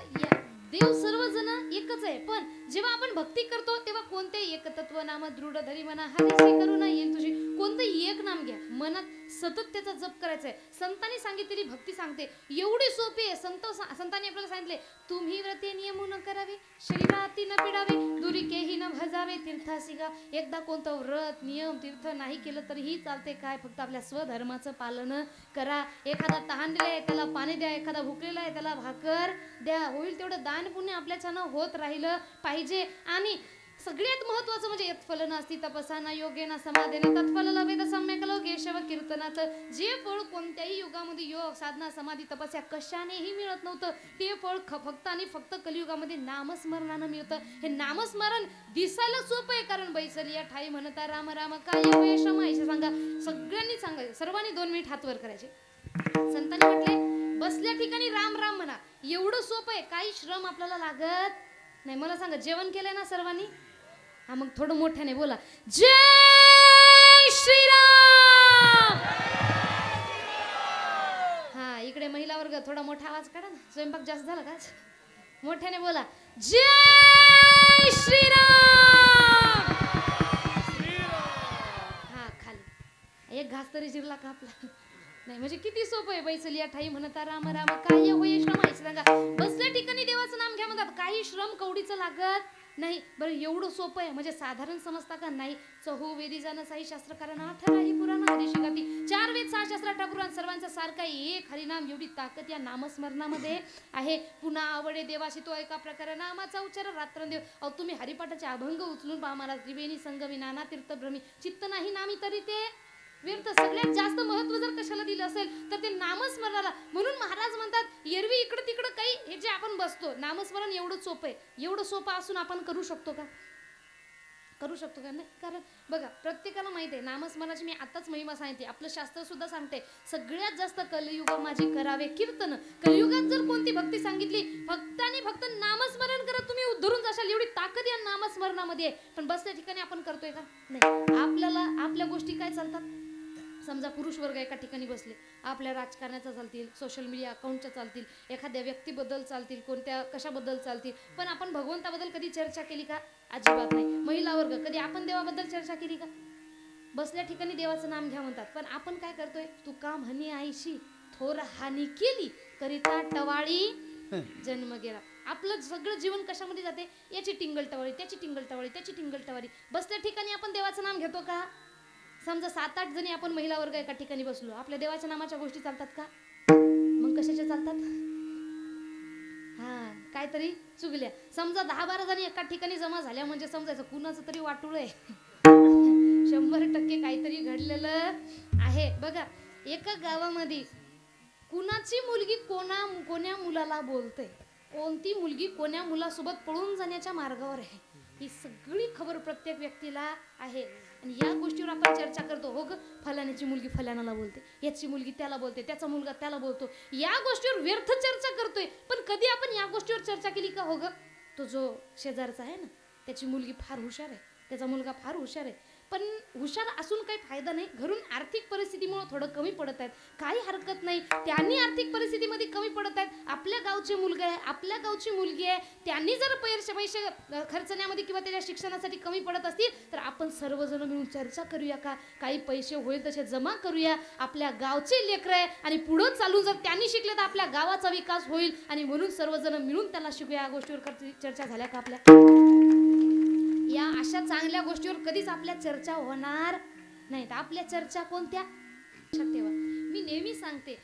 देव सर्वजण एकच आहे, पण जेव्हा आपण भक्ती करतो तेव्हा कोणतेही एकतत्व नाम दृढ धरी म्हणा, हरीशी करुणा येईल तुझी. कोणतेही एक नाम घ्या, मनात सतत त्याचा जप करायचा आहे. संतांनी सांगितलेली भक्ती सांगते, एवढी सोपी आहे. संतांनी आपल्याला सांगितले, तुम्ही व्रते नियम न करावे, शरीराती न पिडावे, दुरिकेही न भजावे, तीर्थासी गा. एकदा कोणतं व्रत नियम तीर्थ नाही केलं तरीही चालते. काय फक्त आपल्या स्वधर्माचं पालन करा. एखादा तहानलेला आहे त्याला पाणी द्या, एखादा भुकलेला आहे त्याला भाकर द्या. होईल तेवढं दान पुण्य आपल्याच्यानं होत राहिलं पाहिजे. आणि सगळ्यात महत्वाचं म्हणजे यत्फल नास्ति तपसाना योगेना समाधेना तत्फल लभेत सम्यक लोके केशव कीर्तनाचं. जे फळ कोणत्याही युगामध्ये योग साधना समाधी तपस्या कशानेही मिळत नव्हतं, ते फळ फक्त आणि फक्त कलियुगामध्ये नामस्मरणानं मिळतं. हे नामस्मरण दिसायला सोपं आहे, कारण बैसली या ठाई म्हणता राम राम काय वेश माहिती सांगा. सगळ्यांनी सांगायचं, सर्वांनी 2 मिनिट हात वर करायचे. संतांनी म्हटले, बसल्या ठिकाणी राम राम म्हणा. एवढं सोपं आहे, काही श्रम आपल्याला लागत नाही. मला सांगा, जेवण केलंय ना सर्वांनी? हा, मग थोडं मोठ्याने बोला, जय श्रीराम. हा, इकडे महिला वर्ग थोडा मोठा आवाज काढा ना. स्वयंपाक जास्त झाला का आज? मोठ्याने बोला, जय श्रीराम. हा खाली एक घास तरी जिरला का आपला? नाही म्हणजे किती सोपं आहे. बैसलिया ठाई म्हणता राम राम काय होय श्रम आहे सांगा. बसल्या ठिकाणी देवाचं नाम घ्या म्हणतात. काही श्रम कवडीचं लागत नाही. बरं एवढं सोपं आहे म्हणजे साधारण समजता का नाही. चहू वेदी जाणं साई शास्त्र कारण 18 ही पुराण हरी शिकाती. 4 वेद 6 शास्त्र 18 पुराण सर्वांचा सारखा एक हरिनाम. एवढी ताकद या नामस्मरणामध्ये आहे. पुन्हा आवडे देवाशी तो एका प्रकारे नामाचा उच्चार रात्रंदिव. अहो तुम्ही हरिपाठाचे अभंग उचलून पहा महाराज. त्रिवेणी संगमी नाना तीर्थभ्रमी चित्त नाही नामी तरी ते व्यर्थ. सगळ्यात जास्त महत्व जर कशाला दिलं असेल तर ते नामस्मरणाला. म्हणून महाराज म्हणतात एरवी इकडं तिकडं काही हे जे आपण बसतो नामस्मरण एवढं सोपं आहे. एवढं सोपं असून आपण करू शकतो का? करू शकतो का? नाही. कारण बघा प्रत्येकाला माहिती आहे नामस्मरणाची मी आताच महिमा सांगते. आपलं शास्त्र सुद्धा सांगते सगळ्यात जास्त कलयुग माझी करावे कीर्तन. कलयुगात जर कोणती भक्ती सांगितली फक्त आणि फक्त नामस्मरण करत तुम्ही उद्धरून जाशाल. एवढी ताकद या नामस्मरणामध्ये आहे. पण बसल्या ठिकाणी आपण करतोय का? नाही. आपल्याला आपल्या गोष्टी काय चालतात. समजा पुरुष वर्ग एका ठिकाणी बसले. आपल्या राजकारणाचा चालतील, सोशल मीडिया अकाउंटच्या चालतील, एखाद्या व्यक्तीबद्दल चालतील, कोणत्या कशाबद्दल चालतील. पण आपण भगवंताबद्दल कधी चर्चा केली का? अजिबात नाही. महिला वर्ग कधी आपण देवाबद्दल चर्चा केली का? बसल्या ठिकाणी देवाचं नाम घ्या म्हणतात. पण आपण काय करतोय. तुका म्हणे आईशी थोर हानी केली करिता टवाळी जन्म गेला. आपलं सगळं जीवन कशामध्ये जाते. याची टिंगल टवाळी, त्याची टिंगल टवाळी, त्याची टिंगल टवाळी. बसल्या ठिकाणी आपण देवाचं नाम घेतो का? समजा 7-8 जणी आपण महिला वर्ग एका ठिकाणी बसलो. आपल्या देवाच्या नामाच्या गोष्टी चालतात का? मग कशाच्या चालतात? हा काहीतरी चुगल्या. समजा 10-12 जणी एका ठिकाणी जमा झाल्या म्हणजे समजायचं कुणाचं तरी वाटुळ आहे. 100% काहीतरी घडलेलं आहे. बघा एका गावामध्ये कुणाची मुलगी कोण्या मुलाला बोलते, कोणती मुलगी कोण्या मुलासोबत पळून जाण्याच्या मार्गावर आहे, ही सगळी खबर प्रत्येक व्यक्तीला आहे. आणि या गोष्टीवर आपण चर्चा करतो. हो ग फलाण्याची मुलगी फलाण्याला बोलते, याची मुलगी त्याला बोलते, त्याचा मुलगा त्याला बोलतो. या गोष्टीवर व्यर्थ चर्चा करतोय. पण कधी आपण या गोष्टीवर चर्चा केली का? हो ग तो जो शेजारचा आहे ना त्याची मुलगी फार हुशार आहे, त्याचा मुलगा फार हुशार आहे. पण हुशार असून काही फायदा नाही. घरून आर्थिक परिस्थितीमुळे थोडं कमी पडत आहेत. काही हरकत नाही. त्यांनी आर्थिक परिस्थितीमध्ये कमी पडत आहेत. आपल्या गावचे मुलगा आहे, आपल्या गावची मुलगी आहे. त्यांनी जर पैसे खर्चण्यामध्ये किंवा त्याच्या शिक्षणासाठी कमी पडत असतील तर आपण सर्वजण मिळून चर्चा करूया का? काही पैसे होईल तसे जमा करूया. आपल्या गावचे लेकरं आहे आणि पुढं चालून जर त्यांनी शिकले तर आपल्या गावाचा विकास होईल. आणि म्हणून सर्वजण मिळून त्याला शिकूया. या गोष्टीवर चर्चा झाल्या का आपल्या? या अशा चांगल्या गोष्टीवर कधीच आपल्या चर्चा होणार नाहीत. आपल्या चर्चा कोणत्या? लक्षात ठेवा. मी नेहमी सांगते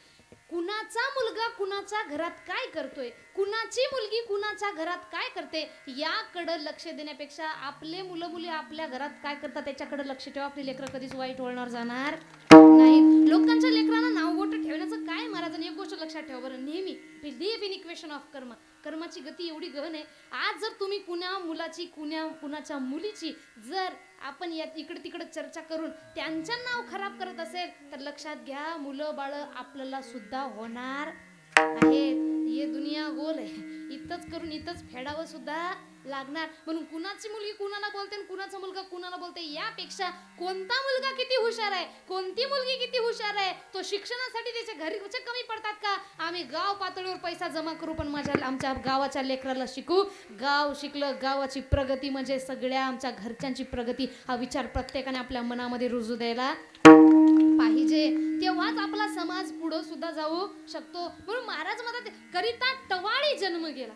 कुणाचा मुलगा कुणाच्या घरात काय करतोय, कुणाची मुलगी कुणाच्या घरात काय करते याकडे लक्ष देण्यापेक्षा आपले मुलं मुली आपल्या घरात काय करतात त्याच्याकडे लक्ष ठेवा. आपली लेकरं कधीच वाईट वळणार जाणार नाहीत. लोकांच्या लेकरांना नाव बोट ठेवण्याचं काय महाराजांनी एक गोष्ट लक्षात ठेवा बरं. नेहमी बिलीव्ह इन इक्वेशन ऑफ कर्म. कर्माची गती एवढी गहन आहे. आज जर तुम्ही कुण्या मुलाची कुणाच्या मुलीची जर आपण इकडे तिकडे चर्चा करून त्यांचं नाव खराब करत असेल तर लक्षात घ्या मुलं बाळ आपल्याला सुद्धा होणार आहेत. हे दुनिया गोल आहे. इथंच करून इथंच फेडावं सुद्धा लागणार. म्हणून कुणाची मुलगी कुणाला बोलते आणि कुणाचा मुलगा कुणाला बोलते यापेक्षा कोणता मुलगा किती हुशार आहे, कोणती मुलगी किती हुशार आहे, तो शिक्षणासाठी त्याच्या घरचे कमी पडतात का? आम्ही गाव पातळीवर पैसा जमा करू पण आमच्या गावाच्या लेकराला शिकू. गाव शिकलं गावाची प्रगती म्हणजे सगळ्या आमच्या घरच्यांची प्रगती. हा विचार प्रत्येकाने आपल्या मनामध्ये रुजू द्यायला पाहिजे. तेव्हाच आपला समाज पुढे सुद्धा जाऊ शकतो. म्हणून महाराज म्हणतात करिता टवाळी जन्म गेला.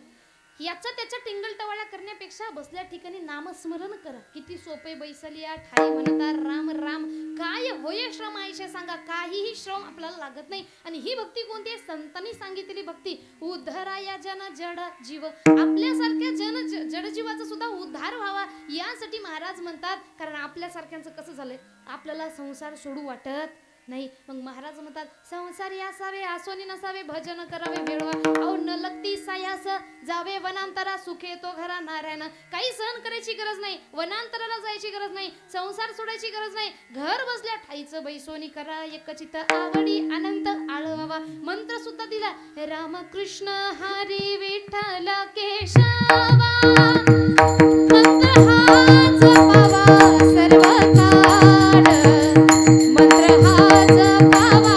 याचा त्याच्या टिंगल टवाळ्या करण्यापेक्षा बसल्या ठिकाणी नामस्मरण करा. किती सोपे. बैसलिया ठाई म्हणता राम राम काय होय श्रम आयुष्य सांगा. काहीही श्रम आपल्याला लागत नाही. आणि ही भक्ती कोणती आहे? संतांनी सांगितलेली भक्ती. उद्धराया जन जड जीव. आपल्यासारख्या जडजीवाचा सुद्धा उद्धार व्हावा यासाठी महाराज म्हणतात. कारण आपल्यासारख्यांचं कसं झालंय आपल्याला संसार सोडू वाटत नाही. मग महाराज म्हणतात संसारी असावे आसोनी नसावे भजन करावे बेळवा. अहो न लगती सायास जावे वनांतरा सुखे तो घरा नारायण. काही सहन करायची गरज नाही, वनांतराला जायची गरज नाही, संसार सोडायची गरज नाही. घर बसल्या ठाईचं बैसोनी करा एकचित आवडी अनंत आळवावा. मंत्र सुद्धा दिला रामकृष्ण हरी विठ्ठल केशवा. मंत्र हा जपावा सर्व काळ, मंत्र हा जपावा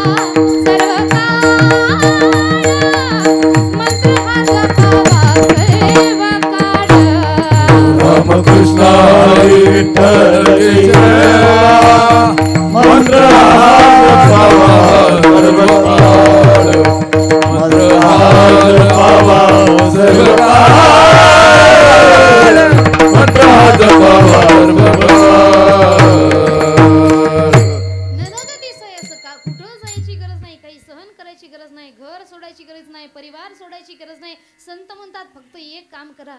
सर्व काळ. गरज नाही, परिवार सोडायची गरज नाही. संत म्हणतात फक्त एक काम करा,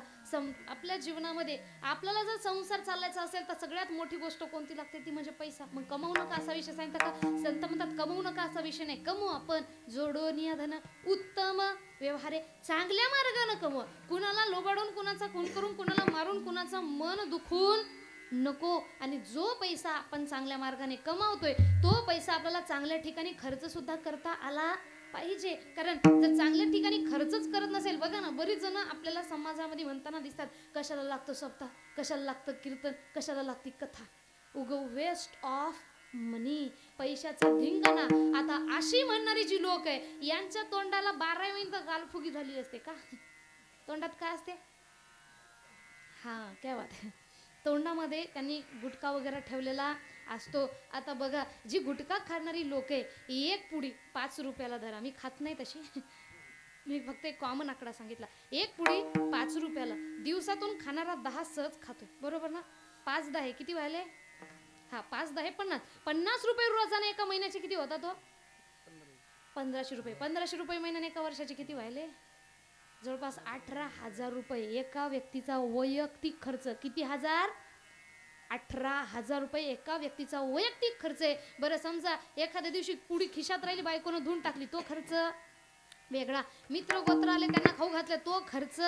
आपल्या जीवनामध्ये आपल्याला जर संसार चालवायचा असेल तर सगळ्यात मोठी गोष्ट कोणती लागते ती म्हणजे पैसा. मग कमवू नका असा विषय सांगता का? संत म्हणतात कमवू नका असा विषय नाही, कमवू आपण जोडून या धन उत्तम व्यवहारे, चांगल्या मार्गाने कमवा. कुणाला लोबाडून, कुणाचा खून करून, कुणाला मारून, कुणाचं मन दुखून नको. आणि जो पैसा आपण चांगल्या मार्गाने कमावतोय तो पैसा आपल्याला चांगल्या ठिकाणी खर्च सुद्धा करता आला पाहिजे. कारण जर चांगल्या ठिकाणी खर्चच करत नसेल, बघा ना बरीच जण आपल्याला समाजामध्ये म्हणताना दिसतात, कशाला लागतं सप्ताह, कशाला लागतं कीर्तन, कशाला लागती कथा, उगव वेस्ट ऑफ मनी, पैशाचा धिंगाणा. आता अशी म्हणणारी जी लोक आहे यांच्या तोंडाला 12 मिनिटं गालफुगी झाली असते का? तोंडात काय असते? हा काय बात आहे, तोंडामध्ये त्यांनी गुटखा वगैरे ठेवलेला असतो. आता बघा जी गुटखा खाणारी लोक आहे, एक पुडी 5 रुपयाला धरा, मी खात नाही तशी मी फक्त एक कॉमन आकडा सांगितला, एक पुडी 5 रुपयाला, दिवसातून खाणारा 10 सहज खातो, बरोबर ना? 5 10 किती व्हायले? हा 5 10 50, 50 रुपये रोजाने एका महिन्याचे किती होता तो? 1500 रुपये. 1500 रुपये महिन्याने एका वर्षाचे किती व्हायले? जवळपास 18,000 रुपये एका व्यक्तीचा वैयक्तिक खर्च. किती हजार? 18,000 रुपये एका व्यक्तीचा वैयक्तिक खर्च आहे. बरं समजा एखाद्या दिवशी पुडी खिशात राहिली, बायकोनं धुवून टाकली, तो खर्च वेगळा. मित्र गोत्र आले त्यांना खाऊ घातलं, तो खर्च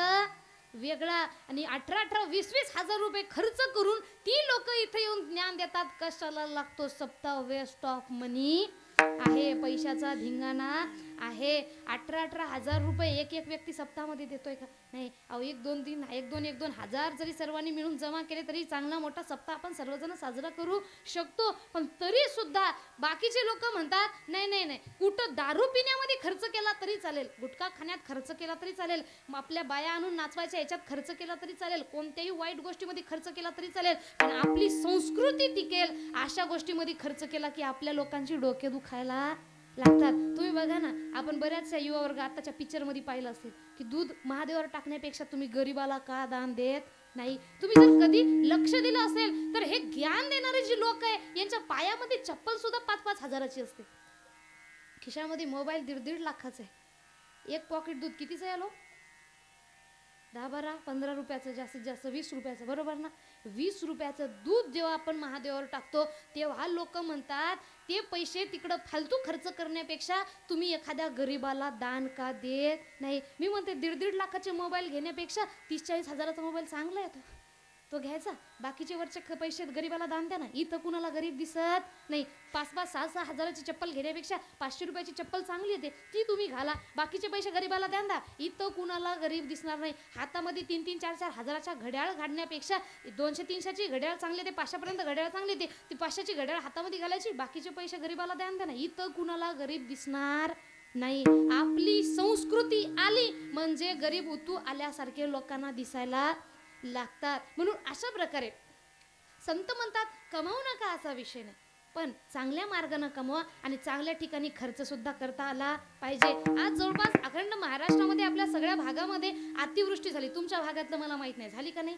वेगळा. आणि 18,000 20,000 हजार रुपये खर्च करून ती लोक इथे येऊन ज्ञान देतात. कशाला लागतो सप्ताह? वेस्ट ऑफ मनी आहे, पैशाचा धिंगाणा आहे. 18,000 हजार रुपये एक व्यक्ती सप्ताहामध्ये देतोय का? नाही. अहो 1 2 3 1 2 1 2 हजार जरी सर्वांनी मिळून जमा केले तरी चांगला मोठा सप्ताह आपण सर्वजण साजरा करू शकतो. पण तरी सुद्धा बाकीचे लोक म्हणतात नाही नाही नाही, कुठं दारू पिण्यामध्ये खर्च केला तरी चालेल, गुटखा खाण्यात खर्च केला तरी चालेल, आपल्या बाया आणून नाचवायच्या याच्यात खर्च केला तरी चालेल, कोणत्याही वाईट गोष्टीमध्ये खर्च केला तरी चालेल, पण आपली संस्कृती टिकेल अशा गोष्टीमध्ये खर्च केला की आपल्या लोकांची डोके दुखायला लागतात. तुम्ही बघा ना, आपण बऱ्याचशा युवा वर्ग आताच्या पिक्चर मध्ये पाहिलं असेल की दूध महादेवावर टाकण्यापेक्षा तुम्ही गरीबाला का दान देत नाही. तुम्ही जर कधी लक्ष दिलं असेल तर हे ज्ञान देणारे जे लोक आहे यांच्या पायामध्ये चप्पल सुद्धा 5-5 हजाराची असते, खिशामध्ये मोबाईल 1.5-1.5 लाखाचा आहे, एक पॉकेट दूध कितीचं आलो? 10-12-15 रुपयाचं, जास्तीत जास्त 20 रुपयाचं, बरोबर ना? 20 रुपयाचं दूध जेव्हा आपण महादेवावर टाकतो तेव्हा लोक म्हणतात ते पैसे तिकडं फालतू खर्च करण्यापेक्षा तुम्ही एखाद्या गरीबाला दान का देत नाही. मी म्हणते 1.5-1.5 लाखाचे मोबाईल घेण्यापेक्षा 30-40 हजाराचा मोबाईल चांगला आहे, तो घ्यायचा, बाकीचे वरचे पैसे गरीबाला दान द्या ना. इथं कुणाला गरीब दिसत नाही. 5-5 6-6 हजाराची चप्पल घेण्यापेक्षा 500 रुपयाची चप्पल चांगली येते ती तुम्ही घाला, बाकीचे पैसे गरीबाला द्या ना. इथं कुणाला गरीब दिसणार नाही. हातामध्ये 3-3 4-4 हजाराच्या घड्याळ घालण्यापेक्षा 200-300ची घड्याळ चांगली येते, 500 पर्यंत घड्याळ चांगली येते, ती 500ची घड्याळ हातामध्ये घालायची, बाकीचे पैसे गरीबाला द्या ना. इथं कुणाला गरीब दिसणार नाही. आपली संस्कृती आली म्हणजे गरीब उतू आल्यासारखे लोकांना दिसायला लागतात. म्हणून अशा प्रकारे संत म्हणतात कमावू नका असा विषय नाही, पण चांगल्या मार्गाने कमवा आणि चांगल्या ठिकाणी खर्च सुद्धा करता आला पाहिजे. आज जवळपास अखंड महाराष्ट्रामध्ये आपल्या सगळ्या भागामध्ये अतिवृष्टी झाली. तुमच्या भागातलं मला माहित नाही, झाली का नाही?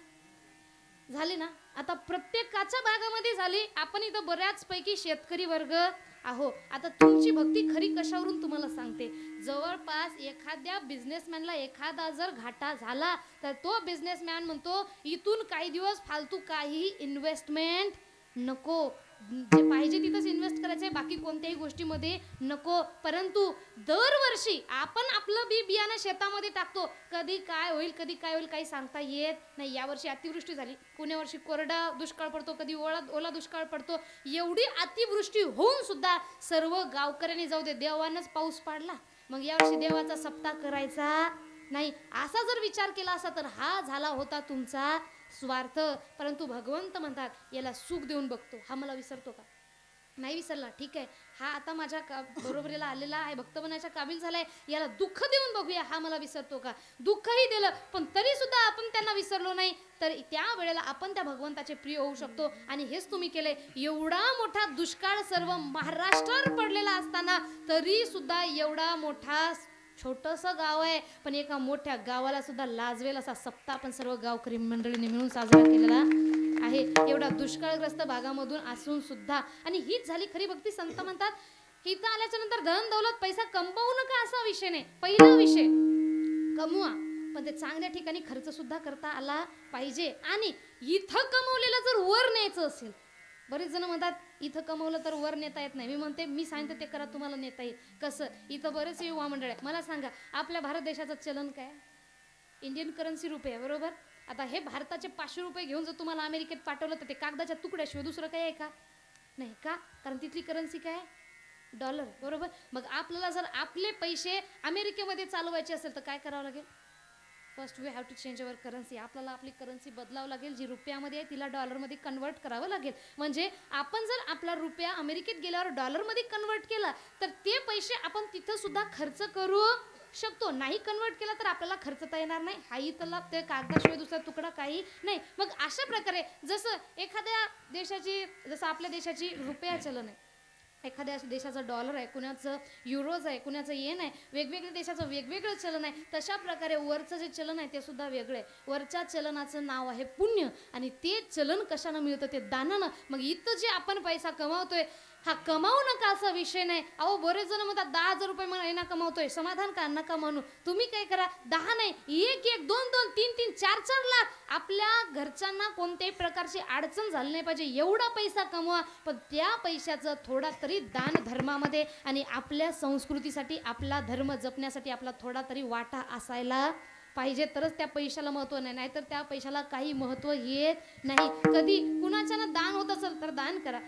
झाली ना. आता प्रत्येकाच्या भागामध्ये झाली. आपण इथं बऱ्याच पैकी शेतकरी वर्ग आहो. आता तुमची भक्ती खरी कशावरून तुम्हाला सांगते. जवळपास एखाद्या बिझनेसमॅनला एखादा जर घाटा झाला तर तो बिझनेसमॅन म्हणतो इथून काही दिवस फालतू काही इन्व्हेस्टमेंट नको, जे पाहिजे तिथंच इन्व्हेस्ट करायचंय, बाकी कोणत्याही गोष्टीमध्ये नको. परंतु दरवर्षी आपण आपलं बियाणं शेतामध्ये टाकतो, कधी काय होईल काही सांगता येत नाही. यावर्षी अतिवृष्टी झाली, पुण्या वर्षी कोरडा दुष्काळ पडतो, कधी ओला दुष्काळ पडतो. एवढी अतिवृष्टी होऊन सुद्धा सर्व गावकऱ्यांनी जाऊ दे देवानंच पाऊस पाडला, मग यावर्षी देवाचा सप्ताह करायचा नाही असा जर विचार केला असता तर हा झाला होता तुमचा स्वार्थ. परंतु भगवंत म्हणतात याला सुख देऊन बघतो, हा मला विसरतो का? नाही विसरला, ठीक आहे, हा आता माझ्या बरोबरीला आलेला आहे, भक्त बनायच्या काबिल झालाय, याला दुःख देऊन बघूया, हा मला विसरतो का? दुःखही दिलं पण तरी सुद्धा आपण त्यांना विसरलो नाही तर त्या वेळेला आपण त्या भगवंताचे प्रिय होऊ शकतो. आणि हेच तुम्ही केले. एवढा मोठा दुष्काळ सर्व महाराष्ट्रावर पडलेला असताना तरी सुद्धा एवढा मोठा छोटंसं गाव आहे पण एका मोठ्या गावाला सुद्धा लाजवेल असा सप्ताह आपण सर्व गावकरी मंडळीने मिळून साजरा केलेला आहे. एवढा दुष्काळग्रस्त भागामधून असून सुद्धा. आणि हीच झाली खरी भक्ती. संत म्हणतात इथं आल्याच्या नंतर धन दौलत पैसा कमवू नका असा विषय नाही. पहिला विषय कमवा, पण ते चांगल्या ठिकाणी खर्च सुद्धा करता आला पाहिजे. आणि इथं कमवलेलं जर वर न्यायचं असेल, बरेच जण म्हणतात इथं कमवलं तर वर नेता येत नाही. मी म्हणते मी सांगते ते करा, तुम्हाला नेता येईल. कसं? इथं बरेच युवा मंडळ आहे. मला सांगा, आपल्या भारत देशाचं चलन काय? इंडियन करन्सी रुपये आहे, बरोबर? आता हे भारताचे 500 रुपये घेऊन जर तुम्हाला अमेरिकेत पाठवलं तर ते कागदाच्या तुकड्याशिवाय दुसरं काय आहे का? नाही का? कारण तिथली करन्सी काय? डॉलर, बरोबर? मग आपल्याला जर आपले पैसे अमेरिकेमध्ये चालवायचे असेल तर काय करावं लागेल? First we have to change our currency. आपल्याला आपली करन्सी बदलावं लागेल. जी रुपयामध्ये आहे तिला डॉलरमध्ये कन्वर्ट करावं लागेल. म्हणजे आपण जर आपला रुपया अमेरिकेत गेल्यावर डॉलरमध्ये कन्वर्ट केला तर ते पैसे आपण तिथं सुद्धा खर्च करू शकतो. नाही कन्वर्ट केला तर आपल्याला खर्चता येणार नाही. हाही तलाब ते कागदाशिवाय दुसरा तुकडा काही नाही. मग अशा प्रकारे जसं एखाद्या देशाची, जसं आपल्या देशाची रुपया चलन आहे, एखाद्या देशाचं डॉलर आहे, कुणाचं युरोज आहे, कुणाचं येन आहे, वेगवेगळ्या देशाचं वेगवेगळं चलन आहे. तशा प्रकारे वरचं जे चलन आहे ते सुद्धा वेगळं आहे. वरच्या चलनाचं नाव आहे पुण्य, आणि ते चलन कशानं मिळतं? ते दानानं. मग इथं जे आपण पैसा कमावतोय हा कमावू नका असा विषय नाही. अहो बरेच जण म्हणतात 10,000 रुपये महिना कमावतोय, समाधान का? नका म्हणू. तुम्ही काय करा, 10 नाही, 1-1, 2-2, 3-3, 4-4 लाख आपल्या घरच्यांना कोणत्याही प्रकारची अडचण झाली नाही पाहिजे एवढा पैसा कमवा. पण त्या पैशाचं थोडा तरी दान धर्मामध्ये आणि आपल्या संस्कृतीसाठी, आपला धर्म जपण्यासाठी आपला थोडा तरी वाटा असायला पाहिजे. तरच त्या पैशाला महत्त्व नाही, नाहीतर त्या पैशाला काही महत्त्व येत नाही. कधी कुणाच्या दान होत असेल तर दान करा.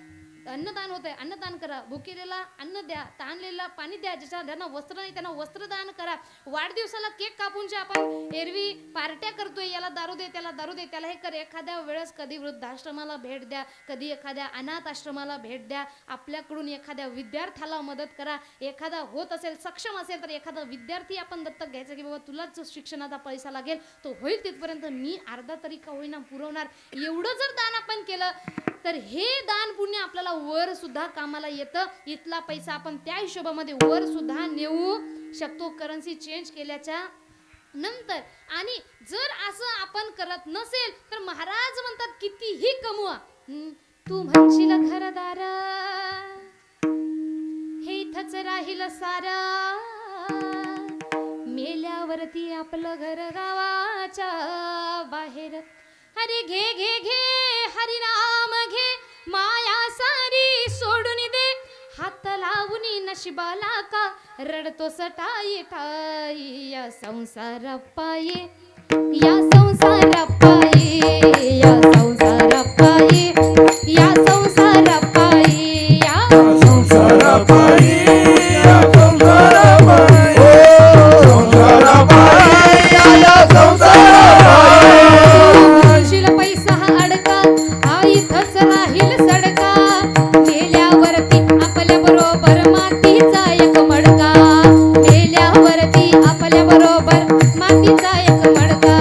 अन्नदान होत आहे, अन्नदान करा. भुकेलेला अन्न द्या, ताणलेला पाणी द्या. ज्यांना वस्त्र नाही त्यांना वस्त्रदान करा. वाढदिवसाला केक कापून जे आपण एरवी पार्ट्या करतोय, याला दारू दे, त्याला दारू दे, त्याला हे कर. एखाद्या वेळेस कधी वृद्धाश्रमाला भेट द्या, कधी एखाद्या अनाथ आश्रमाला भेट द्या. आपल्याकडून एखाद्या विद्यार्थ्याला मदत करा. एखादा होत असेल, सक्षम असेल तर एखादा विद्यार्थी आपण दत्तक घ्यायचा की बाबा तुलाच शिक्षणाचा पैसा लागेल, तो होईल तिथपर्यंत मी अर्धा तरी का होईना पुरवणार. एवढं जर दान आपण केलं तर हे दान पुण्य आपल्याला वर सुद्धा कामाला येतं. इथला पैसा आपण त्या हिशोबामध्ये वर सुद्धा नेऊ शकतो करन्सी चेंज केल्याच्या नंतर. आणि जर असं आपण करत नसेल तर महाराज म्हणतात कितीही कमवा, तू म्हणशील घरदार हे इथंच राहील सारा, मेल्यावरती आपलं घर गावाच्या बाहेर. हरी घे घे घे हरी नाम घे, माया सारी सोडून दे, हात लावूनी नशिबाला का रडतो सटाई ठाई. या संसार पायी, या संसार पायी, या संसार पायी, या संसार पायी, या संसार पायी, या संसार पायी, संसार पायी, या संसार पायी. शील पैसा हा अडका, हा इथंच राहील सडका, मेल्यावरती आपल्या बरोबर मातीचा एक मडका, मेल्यावरती आपल्या बरोबर मातीचा एक मडका.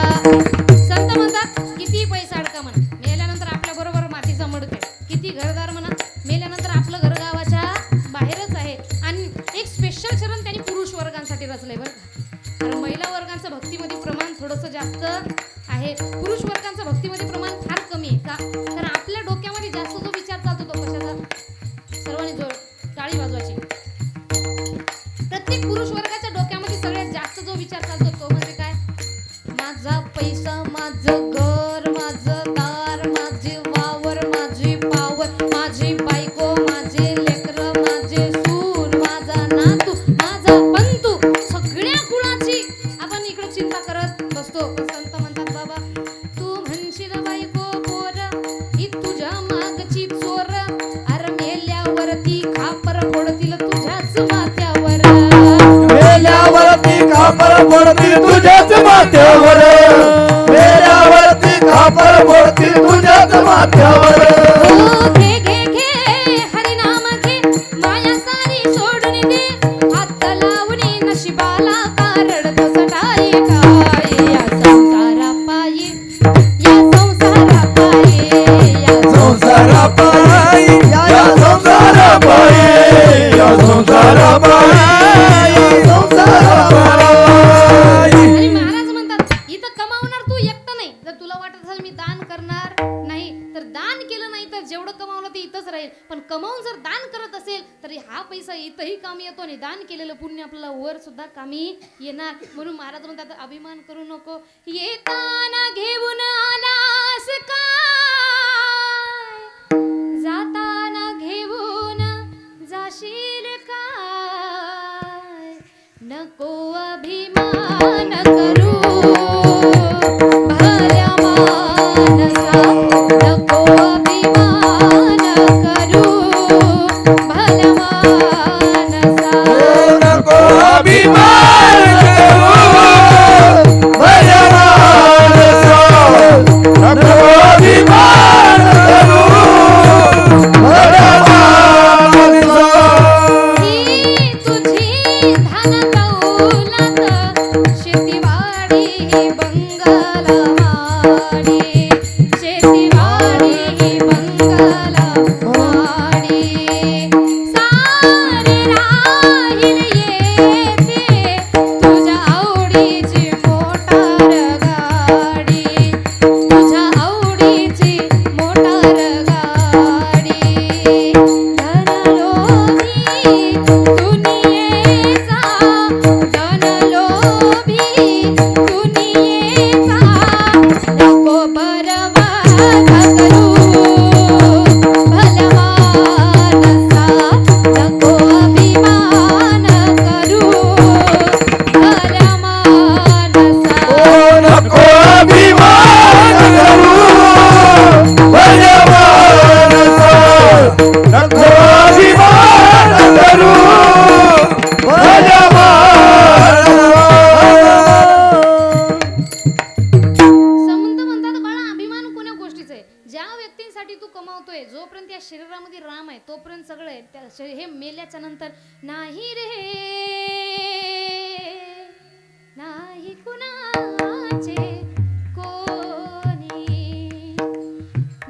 संत म्हणतात किती पैसा अडका म्हणा, मेल्यानंतर आपल्या बरोबर मातीचा मडका. किती घरदार म्हणा, मेल्यानंतर आपलं घर गावाच्या बाहेरच आहे. आणि एक स्पेशल चरण त्यांनी पुरुष वर्गांसाठी रचलंय बरं का, कारण महिला वर्गांचं भक्तीमध्ये प्रमाण थोडंसं जास्त आहे. पुरुष वर्गांचं भक्तीमध्ये प्रमाण फार कमी आहे का? कारण आपल्या डोक्यामध्ये जास्त जो विचार चालतो तो कशाचा? सर्वांनी जोड टाळी वाजवायची. प्रत्येक पुरुष वर्गाच्या डोक्यामध्ये सगळ्यात जास्त जो विचार चालतो तो म्हणजे काय? माझा पैसा, माझं घर, माझं दार, माझे वावर, माझी पावर, माझी बायको, माझे लेकरं, माझे सून, माझा नातू, माझा पंतू, सगळ्या कुळाची आपण इकडे चिंता करत बसतो. संत म्हणतात बाबा तू म्हणशील बायको पोर ही तुझ्या मागची चोर, अरे मेल्यावरती खापर फोडतील तुझ्याच माथ्यावर, मेल्यावरती खापर फोडतील तुझ्याच माथ्यावर, मेल्यावरती खापर फोडतील तुझ्याच माथ्यावर. हो घे घे घे हरिनाम घे, माया सारी सोडून दे, हात लावून नशिबाला का रडतो सटाई ठाई. या संसारा पायी, या संसारा पायी, या संसार पायी, या संसार पायी, या संसार पायी, संसार पायी. आणि महाराज म्हणतात इथं कमावणार तू एकटं नाही. जर तुला वाटत असेल मी दान करणार नाही, तर दान केलं नाही तर जेवढं कमावलं ते इथंच राहील. पण कमावून जर दान करत असेल तर तरी हा पैसा इथंही कामी येतो आणि दान केलेलं पुण्य आपल्याला वर सुद्धा कामी येणार. म्हणून महाराज म्हणतात अभिमान करू नको. येताना घेऊन आलास काय, जाताना घेऊन जाशील काय. नको अभिमान करू भल्या मानसा, नको अभिमान करू भल्या मानसा. नको अभिमान करू भल्या मानसा, नको अभिमान करू भल्या मानसा. ही तुझी धन दौलत शेतीवाडी ही बंगलावाडी, शेतीवाडी ही बंगलावाडी. सारे राहील येथे तुझ्या आवडीची मोटार गाडी, तुझ्या आवडीची मोटार गाडी. धनलोभी दुनियेचा, धनलोभी दुनियेचा नको बरबाद करू भल्या मानसा, नको अभिमान करू भल्या मानसा. नको अभिमान करू भल्या मानसा, नको अभिमान करू भल्या संत म्हणतात बाळा अभिमान कोण्या गोष्टीचा आहे. ज्या व्यक्तींसाठी तू कमावतोय, जोपर्यंत या शरीरामध्ये राम आहे तोपर्यंत सगळं आहे. हे मेल्याच्या नंतर नाही रे, नाही कुणाचे कोणी.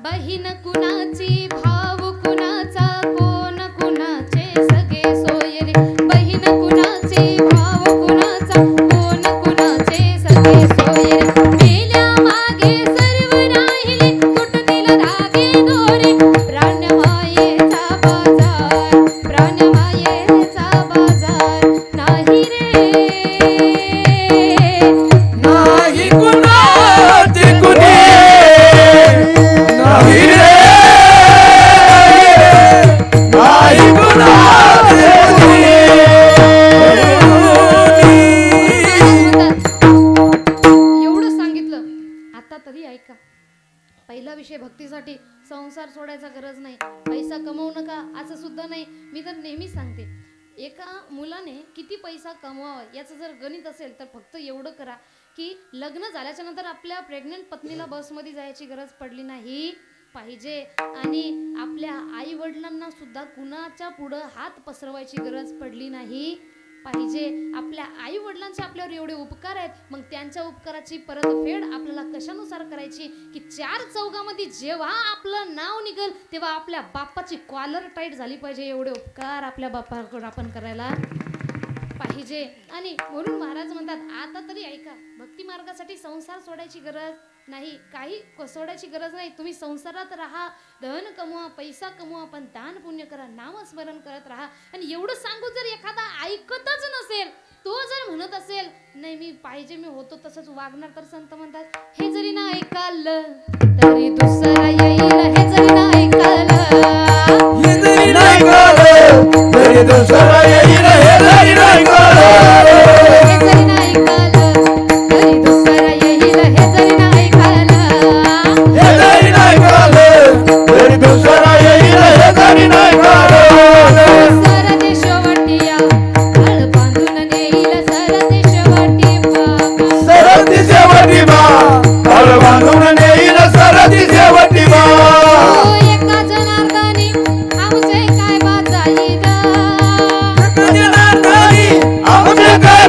बहीण कुणाची, भाऊ कुणाचा, कोण कुणाचे सगळे सोयरे. बहीण कुणाची, भाऊ कुणाचा, कोण कुणाचे सगळे सोयरे. मेल्या मागे सर्व राहिले, तुटतील धागे दोरे. प्राणमायेचा बाजार, प्राणमायेचा बाजार नाही रे, नाही कुणाची कुणी, नाही रे, नाही कुणाची कुणी. एवढं सांगितलं. आता तरी ऐका. पहिला विषय भक्तीसाठी. संसार सोडायचा गरज नाही, पैसा कमवू नका असं सुद्धा नाही. मी तर नेहमी सांगते, एका मुलाने किती पैसा कमवावा याचं जर गणित असेल तर फक्त एवढं करा की लग्न झाल्याच्या नंतर आपल्या प्रेग्नंट पत्नीला बसमध्ये जायची गरज पडली नाही पाहिजे. आणि आपल्या आई वडिलांना सुद्धा कुणाच्या पुढं हात पसरवायची गरज पडली नाही पाहिजे. आपल्या आई वडिलांचे आपल्यावर एवढे उपकार आहेत, मग त्यांच्या उपकाराची परतफेड आपल्याला कशानुसार करायची की चार चौघामध्ये जेव्हा आपलं नाव निघल तेव्हा आपल्या बाप्पाची कॉलर टाईट झाली पाहिजे. एवढे उपकार आपल्या बाप्पाकडून आपण करायला पाहिजे. आणि म्हणून महाराज म्हणतात आता तरी ऐका, भक्ती मार्गासाठी संसार सोडायची गरज नाही, काही सोडायची गरज नाही. तुम्ही संसारात राहा, धन कमवा, पैसा कमवा, पण दान पुण्य करा, नामस्मरण करत राहा. आणि एवढं सांगू जर एखादा ऐकतच नसेल, तो जर म्हणत असेल नाही मी पाहिजे, मी होतो तसंच वागणार, तर संत म्हणतात हे जरी ना ऐकालं तरी दुसरा येईल. हे जरी ना ऐकालं, हे जरी नाही कळलं तरी दुसरा येईल. हे जरी नाही कळलं, हे जरी ना ऐकालं तरी दुसरा येईल. हे जरी ना ऐकालं, हे जरी नाही कळलं तरी दुसरा येईल. हे जरी नाही कळलं, सरते शेवटिया हळ बांधून नेईल. सरते शेवटी बाबा, सरती शेवटी बा हळ बांधून नेईल. सरती शेवटी बा ओ एका जनार्दनी आमचे काय बाजाईद, जनार्दनी आमचे काय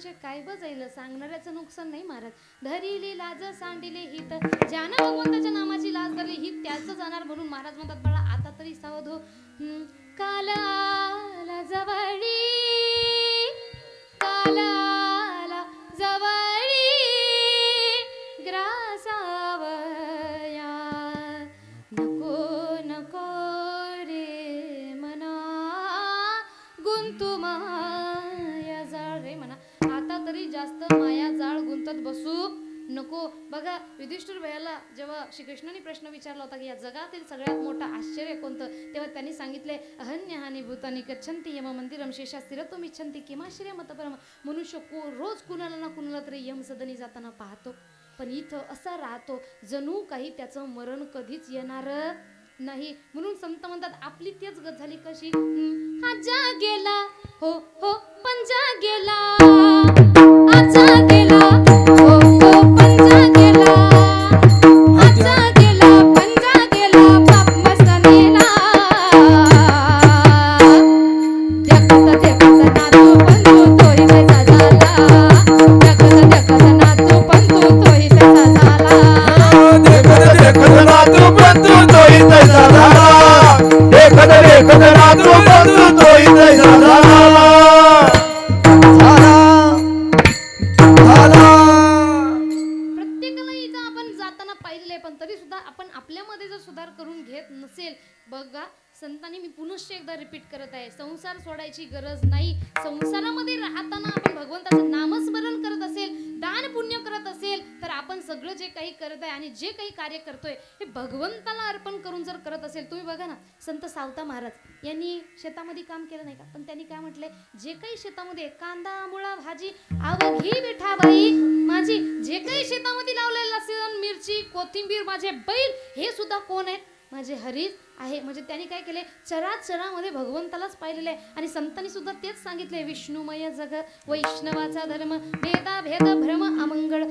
म्हणजे काय बजाईल सांगणाऱ्याचं नुकसान नाही महाराज. धरिली लाज सांडिले हित, ज्यानं भगवंताच्या नामाची लाज धरली ही त्याच जाणार म्हणून महाराज म्हणतात बाळा आता तरी सावध हो. काल आला जवळी, काल आला जवळी ग्रासावया, नको नको रे मना गुंतू माया जाळ रे म्हणा. आता तरी जास्त माया जाळ गुंतत बसू नको. बघा युधिष्ठिर भयाला जेव्हा श्रीकृष्णाने प्रश्न विचारला होता की या जगातील सगळ्यात मोठं आश्चर्य कोणतं, तेव्हा त्यांनी सांगितले अहन्यहानी भूतानी गच्छन्ति यम मंदिरम शेषा स्थिरत्वम इच्छन्ति किमाश्चर्य मतपरम. मनुष्य रोज कुणाला ना कुणाला तरी यम सदनी जाताना पाहतो, पण इथं असा राहतो जणू काही त्याचं मरण कधीच येणार नाही. म्हणून संत म्हणतात आपली तेच गत झाली कशी. आजा गेला हो हो पंजा गेला, आजा गेला हो हो पंजा गेला, आजा गेला पंजा गेला बाप मस्त नेला. देखत देखत नातू पंतू तोही तसा झाला, देखत देखत नातू पंतू तोही तसा झाला. देखत देखत नातू पंतू तोही तैसा झाला, देखत देखत नातू पंतू तोही तैसा झाला. प्रत्येकाला इथं आपण जाताना पाहिलेलं आहे, पण तरी सुद्धा आपण आपल्यामध्ये जर सुधार करून घेत नसेल. बघा संतांनी, मी पुनश्च एकदा रिपीट करत आहे, संसार सोडायची गरज नाही. संसारामध्ये राहताना आपण भगवंताचं नामस्मरण करत असेल, दान पुण्य करत असेल, तर आपण सगळं जे काही करत आहे आणि जे काही कार्य करतोय हे भगवंताला अर्पण करून जर करत असेल. तुम्ही बघा ना संत सावता महाराज यांनी शेतामध्ये काम केलं नाही का, पण त्यांनी काय म्हटलंय, जे काही शेतामध्ये कांदा मुळा भाजी अवघी विठाबाई माझी, जे काही शेतामध्ये लावलेलं असेल मिरची कोथिंबीर माझे बैल हे सुद्धा कोण आहेत, माझे हरीच आहे. म्हणजे त्यांनी काय केले, चराचरामध्ये भगवंतालाच पाहिलेलं आहे. आणि संतांनी सुद्धा तेच सांगितले, विष्णुमय जग वैष्णवाचा धर्म भेदा भेद भ्रम अमंगळ.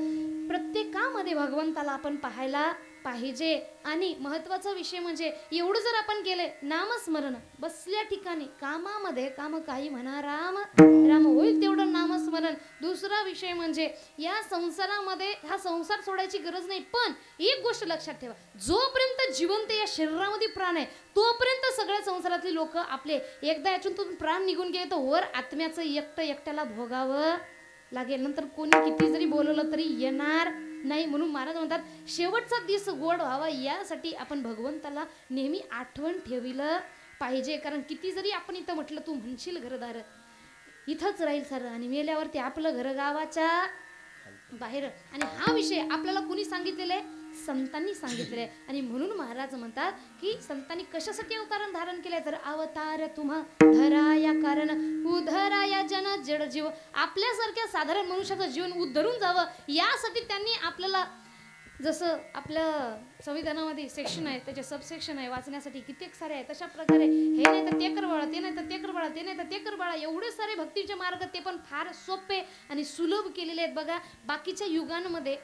प्रत्येकामध्ये भगवंताला आपण पाहायला पाहिजे. आणि महत्वाचा विषय म्हणजे एवढं जर आपण केले नामस्मरण बसल्या ठिकाणी, कामामध्ये काम काही म्हणा राम राम होईल तेवढं नामस्मरण. दुसरा विषय म्हणजे या संसारामध्ये हा संसार सोडायची गरज नाही, पण एक गोष्ट लक्षात ठेवा, जोपर्यंत जिवंत या शरीरामध्ये प्राण आहे तोपर्यंत सगळ्या संसारातली लोक आपले. एकदा याच्यातून प्राण निघून गेले तर वर आत्म्याचं एकट्याला भोगावं लागेल. नंतर कोणी किती जरी बोलवलं तरी येणार नाही. म्हणून महाराज म्हणतात शेवटचा दिवस गोड व्हावा यासाठी आपण भगवंताला नेहमी आठवण ठेवलं पाहिजे. कारण किती जरी आपण इथं म्हटलं तू म्हणशील घरदार इथंच राहील सर, आणि मेल्यावरती आपलं घर गावाच्या बाहेर. आणि हा विषय आपल्याला कुणी सांगितलेला आहे, संतांनी सांगितलेलं आहे. आणि म्हणून महाराज म्हणतात की संतांनी कशासाठी अवतारण धारण केलंय, तर अवतार तुम्हा धराया कारण उधराया जन जड जीव. आपल्यासारख्या साधारण मनुष्याचं जीवन उद्धरून जावं यासाठी त्यांनी आपल्याला, जसं आपल्या संविधानामध्ये सेक्शन आहे त्याचे सबसेक्शन आहे वाचण्यासाठी कित्येक सारे आहे, तशा प्रकारे हे नाही तर ते कर बाळा, ते नाही तर ते कर बाळा, ते नाही तर ते कर बाळा, एवढे सारे भक्तीचे मार्ग ते पण फार सोपे आणि सुलभ केलेले आहेत. बघा बाकीच्या युगांमध्ये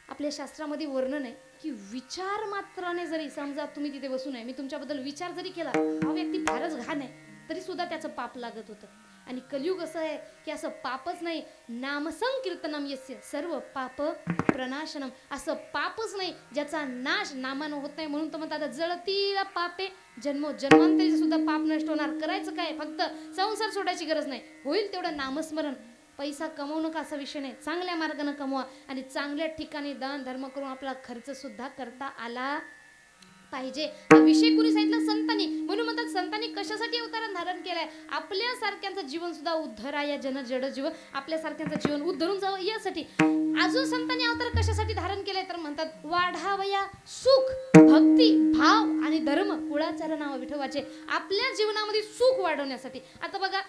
आपल्या शास्त्रामध्ये वर्णन आहे की विचार मात्राने जरी, समजा तुम्ही तिथे बसून आहे, मी तुमच्याबद्दल विचार जरी केला, हा व्यक्ती फारच घाण आहे तरी सुद्धा त्याचं पाप लागत होतं. आणि कलियुग असं आहे की असं पापच नाही, नामसंकीर्तनम यस्य सर्व पाप प्रनाशनम. असं पापच नाही ज्याचा नाश नामानं होत नाही. म्हणून तर म्हणतात जळतील पापे जन्मोजन्मांतरी सुद्धा पाप नष्ट होणार. करायचं काय, फक्त संसार सोडायची गरज नाही, होईल तेवढं नामस्मरण. पैसा कमवू नका असा विषय नाही, चांगल्या मार्गाने कमवा आणि चांगल्या ठिकाणी दान धर्म करून आपला खर्च सुद्धा करता आला पाहिजे. हा विषय कुणी सांगितला, संतांनी. म्हणून म्हणतात संतांनी कशासाठी अवतारण धारण केलंय, आपल्या सारख्यांचं जीवन सुद्धा उद्धराया जन जड जीव, आपल्या सारख्यांचं जीवन उद्धरून जावं यासाठी. अजून संतांनी अवतार कशासाठी धारण केलंय, तर म्हणतात वाढावया सुख भक्ती भाव आणि धर्म कुळाचार नाव विठवाचे. आपल्या जीवनामध्ये सुख वाढवण्यासाठी. आता बघा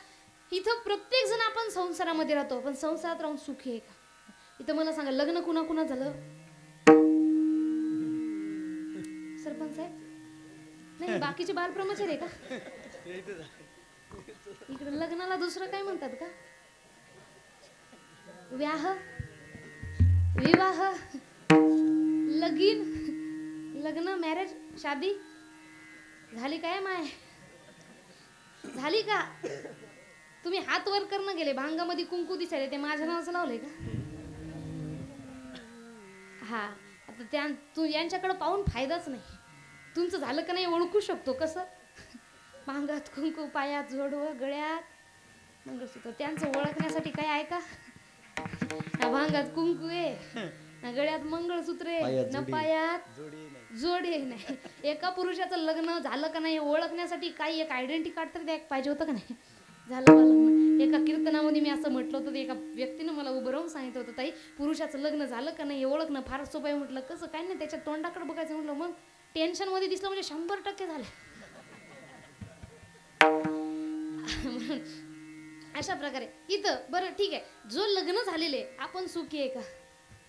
इथं प्रत्येक जण आपण संसारामध्ये राहतो, पण संसारात राहून सुखी आहे का? इथं मला सांगा लग्न कुणा कुणा झालं, सरपंच साहेब नाही, बाकीचे बालब्रह्मचारी आहे का? इकडे लग्नाला दुसरं काय म्हणतात का, व्याह विवाह लगीन लग्न मॅरेज शादी झाली काय माय, झाली का? तुम्ही हात वर करणं गेले, भांगामध्ये कुंकू दिसायले, ते माझ्या नावाचं लावलंय का? हा, आता तू यांच्याकडे पाहून फायदाच नाही. तुमचं झालं का नाही ओळखू शकतो कसं? भांगात कुंकू, पायात जोडवं, गळ्यात मंगळसूत्र. त्यांचं ओळखण्यासाठी काय आहे का? भांगात कुंकू आहे, ना गळ्यात मंगळसूत्र आहे, ना पायात जोडी नाही. एका पुरुषाचं लग्न झालं का नाही ओळखण्यासाठी काही एक आयडेंटिटी कार्ड तर द्यायला पाहिजे होतं का नाही? झालं बा लग्न. एका कीर्तनामध्ये मी असं म्हटलं होतं, एका व्यक्तीनं मला उभं राहून सांगितलं होतं, ताई पुरुषाचं लग्न झालं का नाही ओळखणं फार सोपं आहे. म्हटलं कसं काय? नाही त्याच्या तोंडाकडे बघायचं. म्हटलं मग टेन्शनमध्ये दिसलं म्हणजे 100% झालं. अशा प्रकारे इथं बरं ठीक आहे, जो लग्न झालेले आपण सुखी आहे का?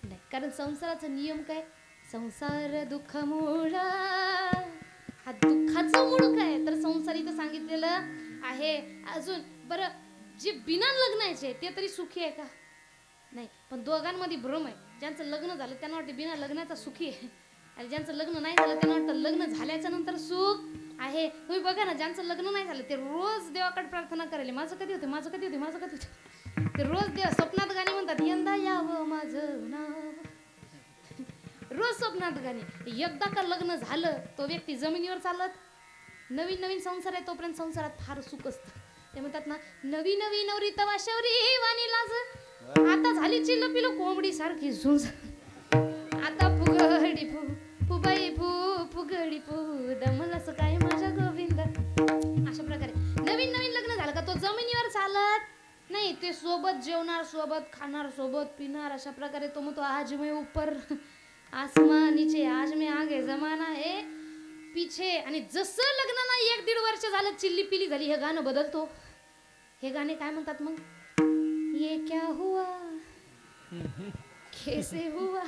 नाही, कारण संसाराचा नियम काय? संसार दुःख मूळ. हा दुःखाचं मूळ काय? तर संसार इथं सांगितलेलं आहे. अजून बरं, जे बिना लग्नाचे ते तरी सुखी आहे का? नाही. पण दोघांमध्ये भ्रम आहे. ज्यांचं लग्न झालं त्यांना वाटतं बिना लग्नाचा सुखी आहे, आणि ज्यांचं लग्न नाही झालं त्यांना वाटतं लग्न झाल्याच्या नंतर सुख आहे. तुम्ही बघा ना, ज्यांचं लग्न नाही झालं ते रोज देवाकडे प्रार्थना करायला, माझं कधी होते, माझं कधी होते, माझं कधी होते. ते रोज देव स्वप्नात गाणी म्हणतात, यंदा यावं माझं नाव. रोज स्वप्नात गाणी. एकदा का लग्न झालं तो व्यक्ती जमिनीवर चालत. नवीन नवीन संसार आहे तोपर्यंत संसारात फार सुख असतं. ते म्हणतात ना, नवी नवी नवरी तवा शौरी वाणी लाज, आता झाली चिल्ल पिलो कोंबडी सारखी झुंज, आता फुगडी फु फुबाई फु फुगडी फु दमलस काय माझ्या गोविंद. अशा प्रकारे नवीन नवीन लग्न झालं का तो जमिनीवर चालत नाही, ते सोबत जेवणार, सोबत खाणार, सोबत पिणार. अशा प्रकारे तो म्हणतो, आज मैं ऊपर आसमान नीचे, आज मैं आगे जमाना है पीछे. आणि जसं लग्नाला 1-1.5 वर्ष झालं, चिल्ली पिली झाली, हे गाणं बदलतो. हे गाणे काय म्हणतात मग? ये क्या हुआ, कैसे हुआ,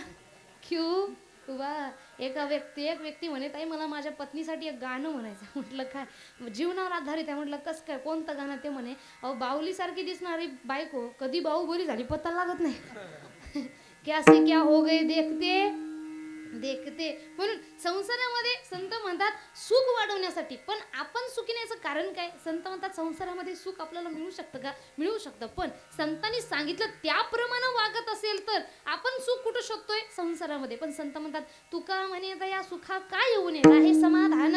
क्यों हुआ. एक व्यक्ती म्हणे, ताई मला माझ्या पत्नीसाठी एक गाणं म्हणायचं. म्हटलं काय? जीवनावर आधारित आहे. म्हटलं कसं काय, कोणतं गाणं? ते म्हणे, अहो बाहुली सारखी दिसणारी बायको कधी बाहुबली झाली पत्ता लागत नाही. क्या से क्या हो गए देखते देखते. म्हणून संसारामध्ये संत म्हणतात सुख वाढवण्यासाठी. पण आपण सुखी नाहीचं कारण काय? संत म्हणतात संसारामध्ये सुख आपल्याला मिळू शकतं का? मिळू शकतं, पण संतांनी सांगितलं त्याप्रमाणे वागत असेल तर आपण सुख कुठं शोधतोय? संसारामध्ये. पण संत म्हणतात, तुका म्हणे दया सुखा काय येऊ नये, राहे समाधान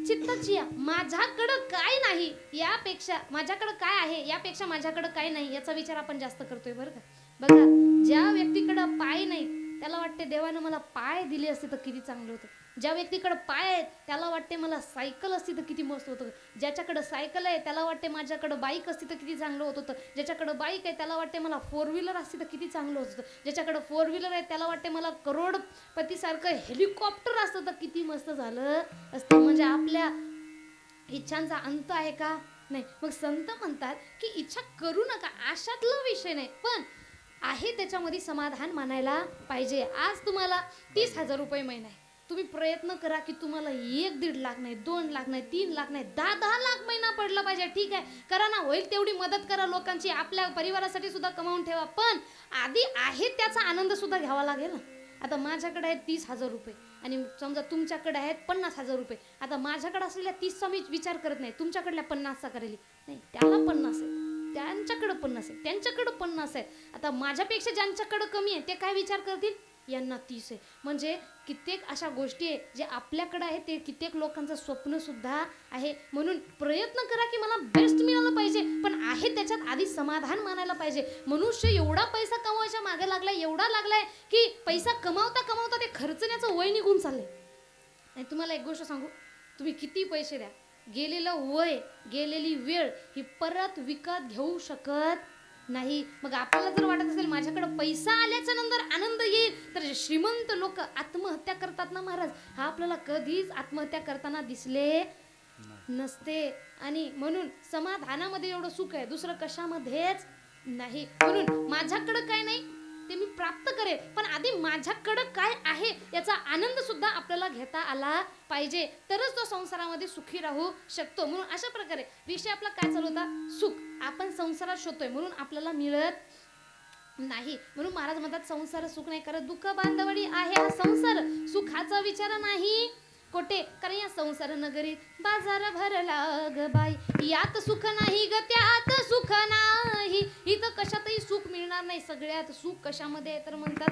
चित्ताची. माझ्याकडं काय नाही यापेक्षा, माझ्याकडं काय आहे यापेक्षा माझ्याकडं काय नाही याचा विचार आपण जास्त करतोय बरं का. बघा, ज्या व्यक्तीकडं पाय नाही त्याला वाटते देवानं मला पाय दिले असते तर किती चांगलं होतं. ज्या व्यक्तीकडे पाय आहेत त्याला वाटते मला सायकल असती तर किती मस्त होतं. ज्याच्याकडे सायकल आहे त्याला वाटते माझ्याकडे बाईक असती तर किती चांगलं होत होतं. ज्याच्याकडे बाईक आहे त्याला वाटते मला 4 व्हीलर असती तर किती चांगलं होत होतं. ज्याच्याकडे 4 व्हीलर आहे त्याला वाटते मला करोडपतीसारखं हेलिकॉप्टर असतं तर किती मस्त झालं असतं. म्हणजे आपल्या इच्छांचा अंत आहे का? नाही. मग संत म्हणतात की इच्छा करू नका, आशातला विषय नाही, पण आहे त्याच्यामध्ये समाधान मानायला पाहिजे. आज तुम्हाला 30,000 रुपये महिना आहे, तुम्ही प्रयत्न करा की तुम्हाला 1-1.5 लाख नाही, 2 लाख नाही, 3 लाख नाही, 10-10 लाख महिना पडला पाहिजे. ठीक आहे, करा ना, होईल तेवढी मदत करा लोकांची, आपल्या परिवारासाठी सुद्धा कमावून ठेवा, पण आधी आहे त्याचा आनंद सुद्धा घ्यावा लागेल ना. आता माझ्याकडे आहेत 30,000 रुपये आणि समजा तुमच्याकडे आहेत 50,000 रुपये. आता माझ्याकडे असलेल्या 30चा मी विचार करत नाही, तुमच्याकडल्या 50चा करेल. नाही, त्याला 50 आहे, त्यांच्याकडं 50 आहे, त्यांच्याकडं 50 आहे. आता माझ्यापेक्षा ज्यांच्याकडं कमी आहे ते काय विचार करतील? यांना 30 आहे. म्हणजे कित्येक अशा गोष्टी आहे जे आपल्याकडे आहे, ते कित्येक लोकांचं स्वप्न सुद्धा आहे. म्हणून प्रयत्न करा की मला बेस्ट मिळालं पाहिजे, पण आहे त्याच्यात आधी समाधान मानायला पाहिजे. मनुष्य एवढा पैसा कमवायच्या मागे लागलाय, एवढा लागलाय की पैसा कमावता कमावता ते खर्चण्याचं वय निघून चाललंय. आणि तुम्हाला एक गोष्ट सांगू, तुम्ही किती पैसे द्या, गेलेलं वय, गेलेली वेळ ही परत विकत घेऊ शकत नाही. मग आपल्याला जर वाटत असेल माझ्याकडे पैसा आल्याच्या नंतर आनंद येईल, तर श्रीमंत लोक आत्महत्या करतात ना महाराज, हा आपल्याला कधीच आत्महत्या करताना दिसले नसते. आणि म्हणून समाधानामध्ये एवढं सुख आहे, दुसरं कशामध्येच नाही. म्हणून माझ्याकडे काय नाही ते मी प्राप्त करेल, पण आधी माझ्याकडं काय आहे याचा आनंद सुद्धा आपल्याला घेता आला पाहिजे, तरच तो संसारामध्ये सुखी राहू शकतो. म्हणून अशा प्रकारे विषय आपला काय चालू होता? सुख. आपण संसारात शोधतोय म्हणून आपल्याला मिळत नाही. म्हणून महाराज म्हणतात संसार सुख नाही करत, दुःख बांधवडी आहे हा संसार, सुखाचा विचार नाही कोठे. कारण या संसार नगरीत बाजार भरला ग बाई, यात सुख नाही ग त्यात सुख नाही. इथं कशातही सुख मिळणार नाही. सगळ्यात सुख कशामध्ये आहे तर म्हणतात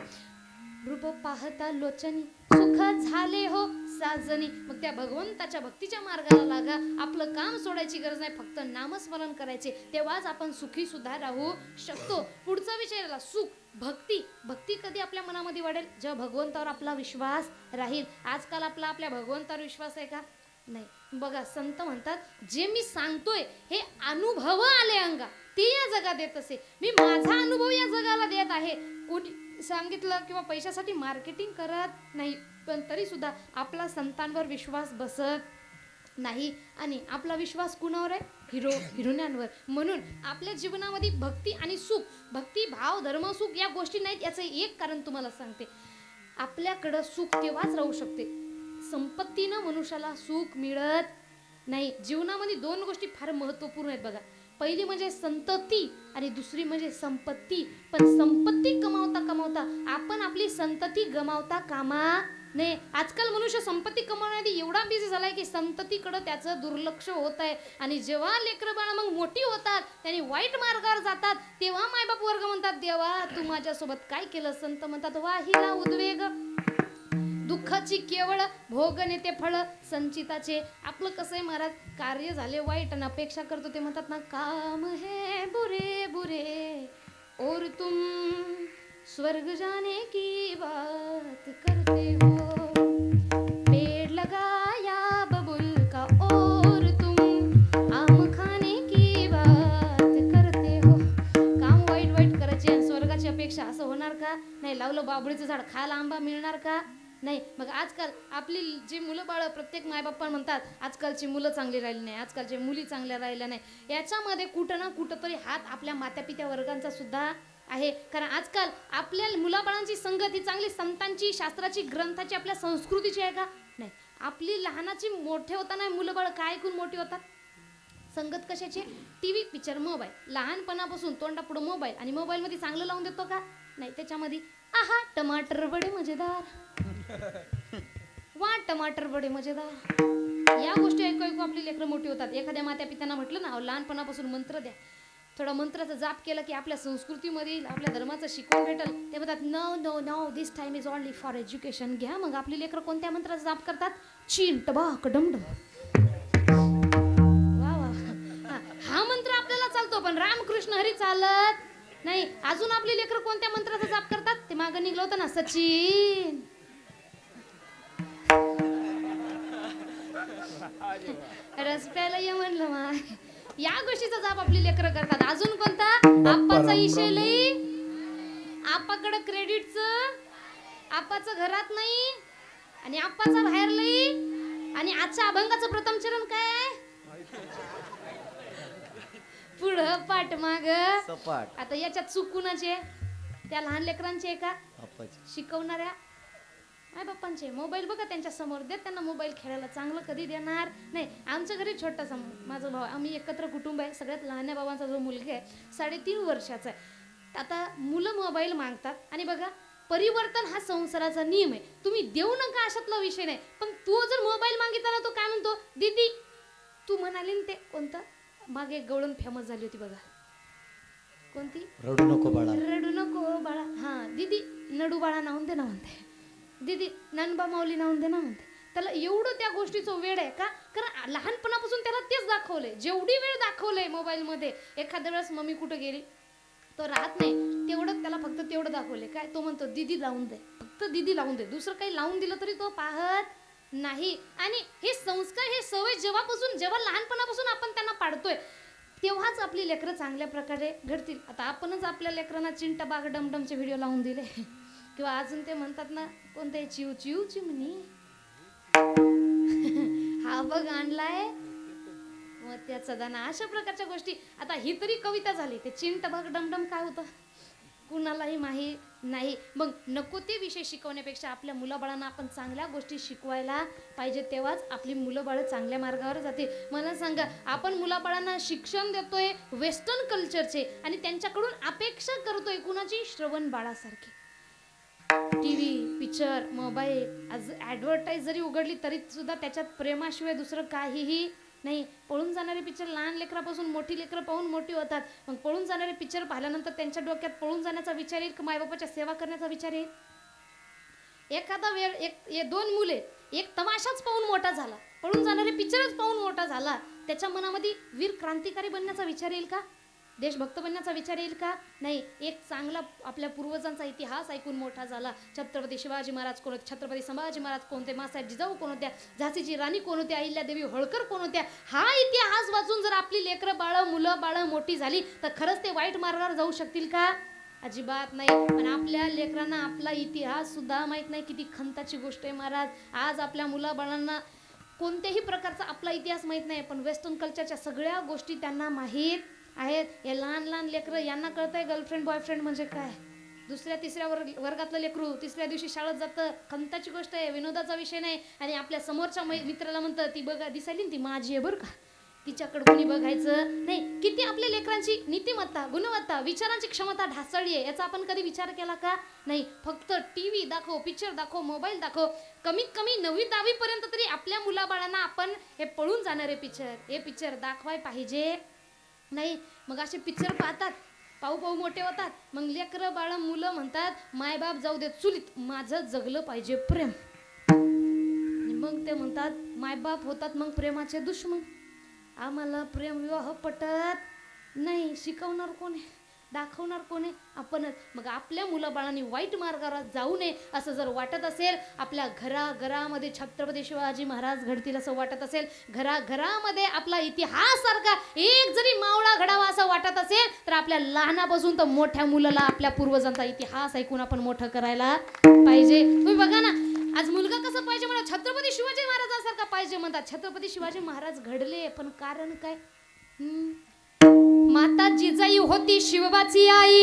रूप पाहता लोचनी सुख झाले हो साजनी. मग त्या भगवंताच्या भक्तीच्या मार्गाला लागा. आपलं काम सोडायची गरज नाही, फक्त नामस्मरण करायचे, तेव्हाच आपण सुखी सुद्धा राहू शकतो. पुढचा विषय राहिला सुख. भक्ती. भक्ती कधी आपल्या मनामध्ये वाढेल? जेव्हा भगवंतावर आपला विश्वास राहील. आजकाल आपल्या भगवंतावर विश्वास आहे का? नाही. बघा संत म्हणतात जे मी सांगतोय हे अनुभव आले अंगा ते या जगात येत असे. मी माझा अनुभव या जगाला देत आहे. कोणी सांगितलं किंवा पैशासाठी मार्केटिंग करत नाही, पण तरी सुद्धा आपला संतांवर विश्वास बसत नाही. आणि आपला विश्वास कुणावर आहे? हिरोन्यांवर. म्हणून आपल्या जीवनामध्ये भक्ती आणि सुख, भक्ती भाव धर्म सुख या गोष्टी नाहीत. याचं एक कारण तुम्हाला सांगते. आपल्याकडं सुख तेव्हाच राहू शकते, संपत्तीनं मनुष्याला सुख मिळत नाही. जीवनामध्ये दोन गोष्टी फार महत्त्वपूर्ण आहेत बघा. पहिली म्हणजे संतती आणि दुसरी म्हणजे संपत्ती. पण संपत्ती कमावता कमावता आपण आपली संतती गमावता कामा नये. आजकाल मनुष्य संपत्ती कमावण्यासाठी एवढा बिझी झालाय की संततीकडे त्याचं दुर्लक्ष होत आहे. आणि जेव्हा लेकरं बाळा मग मोठी होतात, त्यांनी वाईट मार्गावर जातात, तेव्हा मायबाप वर्ग म्हणतात देवा तू माझ्यासोबत काय केलं? संत म्हणतात वाहिला उद्वेग दुःखाची केवळ भोग नेते फळ संचिताचे. आपलं कसं आहे महाराज, कार्य झाले वाईट आणि अपेक्षा करतो ते म्हणतात ना काम है बुरे बुरे और तुम स्वर्ग जाने की बात करते हो. पेड़ लगाया बबुल का और तुम आम खाने की बात करते हो. काम वाईट वाईट करायचे आणि स्वर्गाची अपेक्षा, असं होणार का? नाही. लावलं बाबळीचं झाड, खायला आंबा मिळणार का? नाही. मग आजकाल आपली जी मुलं बाळ, प्रत्येक मायबाप्पा म्हणतात आजकालची मुलं चांगली राहिली नाही, आजकालच्या मुली चांगल्या राहिल्या नाही. याच्यामध्ये कुठं ना कुठं तरी हात आपल्या मातापित्या वर्गांचा सुद्धा आहे. कारण आजकाल आपल्या मुलाबाळांची संगत ही चांगली संतांची, शास्त्राची, ग्रंथाची, आपल्या संस्कृतीची आहे का? नाही. आपली लहानाची मोठे होताना मुलं बाळ काय ऐकून मोठी होतात? संगत कशाची? TV, picture, mobile. लहानपणापासून तोंडापुढं मोबाईल, आणि मोबाईलमध्ये चांगलं लावून देतो का? नाही. त्याच्यामध्ये आहा टमाटर बडे मजेदार, वा टमाटर बडे मजेदार, या गोष्टी ऐकू ऐकू आपली लेकरं मोठी होतात. एखाद्या मात्या पित्यांना म्हटलं ना लहानपणापासून मंत्र द्या, थोडा मंत्राचा जाप केला की आपल्या संस्कृतीमध्ये आपल्या धर्माचं शिकवण भेटल. ते म्हणतात no no no this time is only for education. घ्या मग. आपली लेकरं कोणत्या मंत्राचा जाप करतात? चीन टबाक डमडम. वा वा. हा मंत्र आपल्याला चालतो, पण रामकृष्ण हरी चालत नाही. अजून आपली लेकरं कोणत्या मंत्राचा जाप करतात? ते मागं निघलं होतं ना सचिन. रस प्यायला ये म्हणलं मग. या गोष्टीचा जाप आपली लेकरं करतात. अजून कोणता? आप्पाचा इशे लई, आप्पाकडं क्रेडिटचं, आप्पाचं घरात नाही आणि आप्पाचा बाहेर लई, आणि आजच्या अभंगाचं प्रथम चरण काय? पुढं पाठ माग सपाट. आता याच्यात चूक कुणाची आहे? त्या लहान लेकरांची आहे का? शिकवणाऱ्या आई बाप्पांचे. मोबाईल बघा त्यांच्या समोर, देत त्यांना मोबाईल खेळायला. चांगलं कधी देणार नाही. आमच्या घरी छोटासा माझा भाऊ, आम्ही एकत्र कुटुंब आहे. सगळ्यात लहान भावांचा जो मुलगा आहे 3.5 वर्षाचा आहे. आता मुलं मोबाईल मागतात, आणि बघा परिवर्तन हा संसाराचा नियम आहे. तुम्ही देऊ नका अशातला विषय नाही, पण तू जर मोबाईल मागितला ना, तो काय म्हणतो? दीदी तू म्हणाली ना ते कोणतं मागे एक गवळण फेमस झाली होती बघा, कोणती? रडू नको बाळा. रडू नको बाळा. हा दीदी नडू बाळा नावून दे ना म्हणते, दीदी ननबा माऊली नावून दे ना म्हणते. त्याला एवढं त्या गोष्टीचं वेळ आहे का? कारण लहानपणापासून त्याला तेच दाखवलंय. जेवढी वेळ दाखवलंय मोबाईलमध्ये, एखाद्या वेळेस मम्मी कुठं गेली तो राहत नाही, तेवढं त्याला फक्त तेवढं दाखवलंय. काय? तो म्हणतो दीदी लावून दे, फक्त दीदी लावून दे. दुसरं काही लावून दिलं तरी तो पाहत नाही. आणि हे संस्कार, हे सवय जेव्हा लहानपणापासून आपण त्यांना पाडतोय, तेव्हाच आपली लेकरं चांगल्या प्रकारे घडतील. आता आपणच आपल्या लेकरांना चिंटा बाग डमडमचे व्हिडिओ लावून दिले, किंवा अजून ते म्हणतात ना कोणते चिव चिव चिमणी हा बघ आणलाय मग त्याचा दाना, अशा प्रकारच्या गोष्टी. आता ही तरी कविता झाली. ते चिंट बघ डमडम काय होतं कुणालाही माहीत नाही. मग नको ते विषय शिकवण्यापेक्षा आपल्या मुलाबाळांना आपण चांगल्या गोष्टी शिकवायला पाहिजे, तेव्हाच आपली मुलं-बाळं चांगल्या मार्गावर जातील. मला सांगा, आपण मुलाबाळांना शिक्षण देतोय वेस्टर्न कल्चरचे, आणि त्यांच्याकडून अपेक्षा करतोय कुणाची? श्रवण बाळासारखी. टीव्ही, पिक्चर, मोबाईल, आज ॲडव्हर्टाईज जरी उघडली तरी सुद्धा त्याच्यात प्रेमाशिवाय दुसरं काहीही नाही, पळून जाणारे पिक्चर लहान लेकरापासून मोठी लेकरं पाहून मोठी होतात. मग पळून जाणारे पिक्चर पाहिल्यानंतर त्यांच्या डोक्यात पळून जाण्याचा विचार येईल की मायबापाच्या सेवा करण्याचा विचार येईल? एखादा वेळ दोन मुले एक तमाशाच पाहून मोठा झाला, पळून जाणारे पिक्चरच पाहून मोठा झाला, त्याच्या मनामध्ये वीर क्रांतिकारी बनण्याचा विचार येईल का? देशभक्त बनण्याचा विचार येईल का? नाही. एक चांगला आपल्या पूर्वजांचा इतिहास ऐकून मोठा झाला. छत्रपती शिवाजी महाराज कोण होते, छत्रपती संभाजी महाराज कोण होते, मासाहेब जिजाऊ कोण होत्या, झाशीची राणी कोण होत्या, अहिल्यादेवी होळकर कोण होत्या, हा इतिहास वाचून जर आपली लेकरं बाळ मुलं बाळ मोठी झाली तर खरंच ते वाईट मार्गावर जाऊ शकतील का? अजिबात नाही. पण आपल्या लेकरांना आपला इतिहास सुद्धा माहित नाही. किती खंताची गोष्ट आहे महाराज. आज आपल्या मुलाबाळांना कोणत्याही प्रकारचा आपला इतिहास माहित नाही, पण वेस्टर्न कल्चरच्या सगळ्या गोष्टी त्यांना माहीत आहेत. हे लहान लहान लेकरं यांना कळतंय गर्लफ्रेंड बॉयफ्रेंड म्हणजे काय. दुसऱ्या तिसऱ्या वर्गातलं लेकरू तिसऱ्या दिवशी शाळेत जातं. खंताची गोष्ट आहे, विनोदाचा विषय नाही. आणि आपल्या समोरच्या मित्राला म्हणतं ती बघा दिसायली ना ती माझी आहे बरं का, तिच्याकडे कोणी बघायचं नाही. किती आपल्या लेकरांची नीतिमत्ता गुणवत्ता विचारांची क्षमता ढासळली आहे याचा आपण कधी विचार केला का? नाही. फक्त टीव्ही दाखव, पिक्चर दाखव, मोबाईल दाखव. कमीत कमी 9वी 10वी पर्यंत तरी आपल्या मुलाबाळांना आपण हे पळून जाणारे पिक्चर हे पिक्चर दाखवाय पाहिजे. नाही. मग असे पिक्चर पाहतात, पाहू पाहू मोठे होतात. मग लेकरं बाळ मुलं म्हणतात मायबाप जाऊ देत चुलीत, माझं जगलं पाहिजे प्रेम. मग ते म्हणतात मायबाप होतात मग प्रेमाचे दुश्मन. आम्हाला प्रेम विवाह पटत नाही. शिकवणार कोणी, दाखवणार कोणी? आपणच. मग आपल्या मुलाबाळांनी वाईट मार्गावर जाऊ नये असं जर वाटत असेल, आपल्या घराघरामध्ये छत्रपती शिवाजी महाराज घडतील असं वाटत असेल, घराघरामध्ये आपला इतिहास सारखा एक जरी मावळा घडावा असं वाटत असेल, तर आपल्या लहानापासून तर मोठ्या मुलाला आपल्या पूर्वजांचा इतिहास ऐकून आपण मोठं करायला पाहिजे. तुम्ही बघा ना, आज मुलगा कसं पाहिजे म्हणा, छत्रपती शिवाजी महाराजांसारखा पाहिजे म्हणतात. छत्रपती शिवाजी महाराज घडले, पण कारण काय? माता जिजाई होती शिवबाची आई,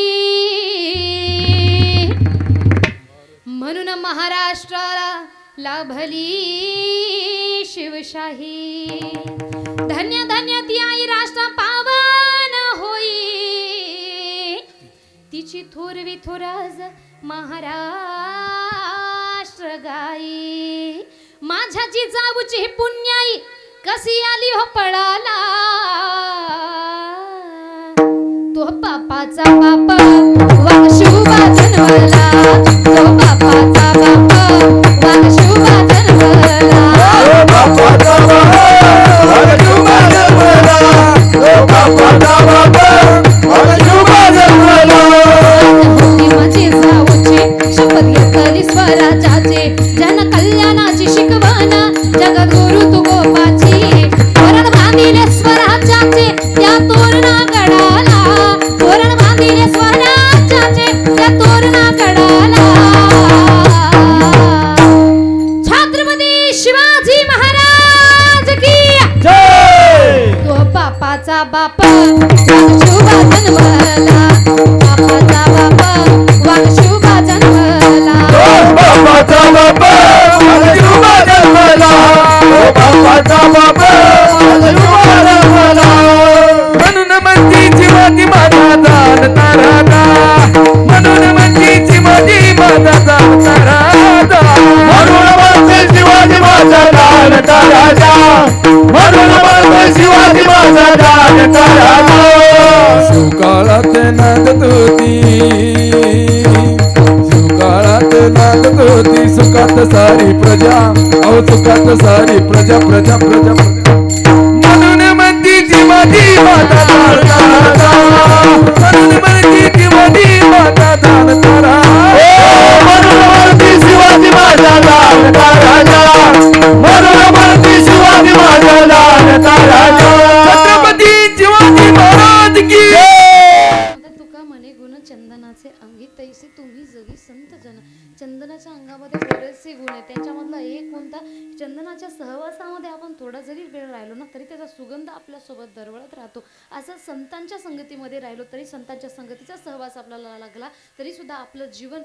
म्हणून महाराष्ट्राला लाभली शिवशाही. धन्य धन्य ती आई राष्ट्र पावन होई, तिची थोरवी थोराज महाराष्ट्र गाई. माझ्या जिजाऊची पुण्याई कशी आली हो पळाला, तो बापाचा बाप वाघ शिवबा जन्मला, तो बापाचा बाप वाघ शिवबा जन्मला, बापाचा बाप वाघ शिवबा जन्मला, बापाचा बाप वाघ शिवबा जन्मला. होती माझी जाऊची शपथ घेतली स्वराज्याची, जन कल्याणाची शिकवण जगद्गुरु तू गोपाची. वरण बांधिले स्वराज्याचे त्या तोरणा गडाला, तोरण बांधिले स्वराज्याचे त्या तोरणा गडाला. छत्रपती शिवाजी महाराज की जय. तो बापाचा बाप वाघ शिवबा जन्मला, बापाचा बाप वाघ शिवबा जन्मला, बापाचा बाप वाघ शिवबा जन्मला, बापाचा बाप वाघ शिवबा जन्मला. म्हणून म्हणतीची माझी माझा जाणता राधा, म्हणून म्हणतीची माझी माझा जाणता राधा, म्हणून म्हणते शिवाजी माझा जाणता राजा, म्हणून म्हणते शिवाजी माझा जाणता राजा. शिवकाळात नांदत होती, शिवकाळात नांदत होती, सुखात सारी प्रजा, अहो सुखात सारी प्रजा प्रजा प्रजा प्रजा. म्हणून म्हणतीची माझी माता जाणता राधा, म्हणून म्हणतीची माझी माता जाणता राधा. म्हणून म्हणते शिवाजी माझा जाणता राजा, म्हणून म्हणते शिवाजी माझा जाणता राजा. छत्रपती शिवाजी महाराज की तुका म्हणे गुण चंदनाचे अंगी तैसे तुम्ही जगी संत जन. चंदनाच्या अंगामध्ये बरेचसे गुण आहेत, त्याच्यामधला एक कोणता, चंदनाच्या सहवासामध्ये आपण थोडा जरी वेळ राहिलो ना तरी त्याचा सुगंध आपल्यासोबत दरवळत राहतो. असं संतांच्या संगतीमध्ये राहिलो तरी, संतांच्या संगतीचा सहवास आपल्याला लागला तरी सुद्धा आपलं जीवन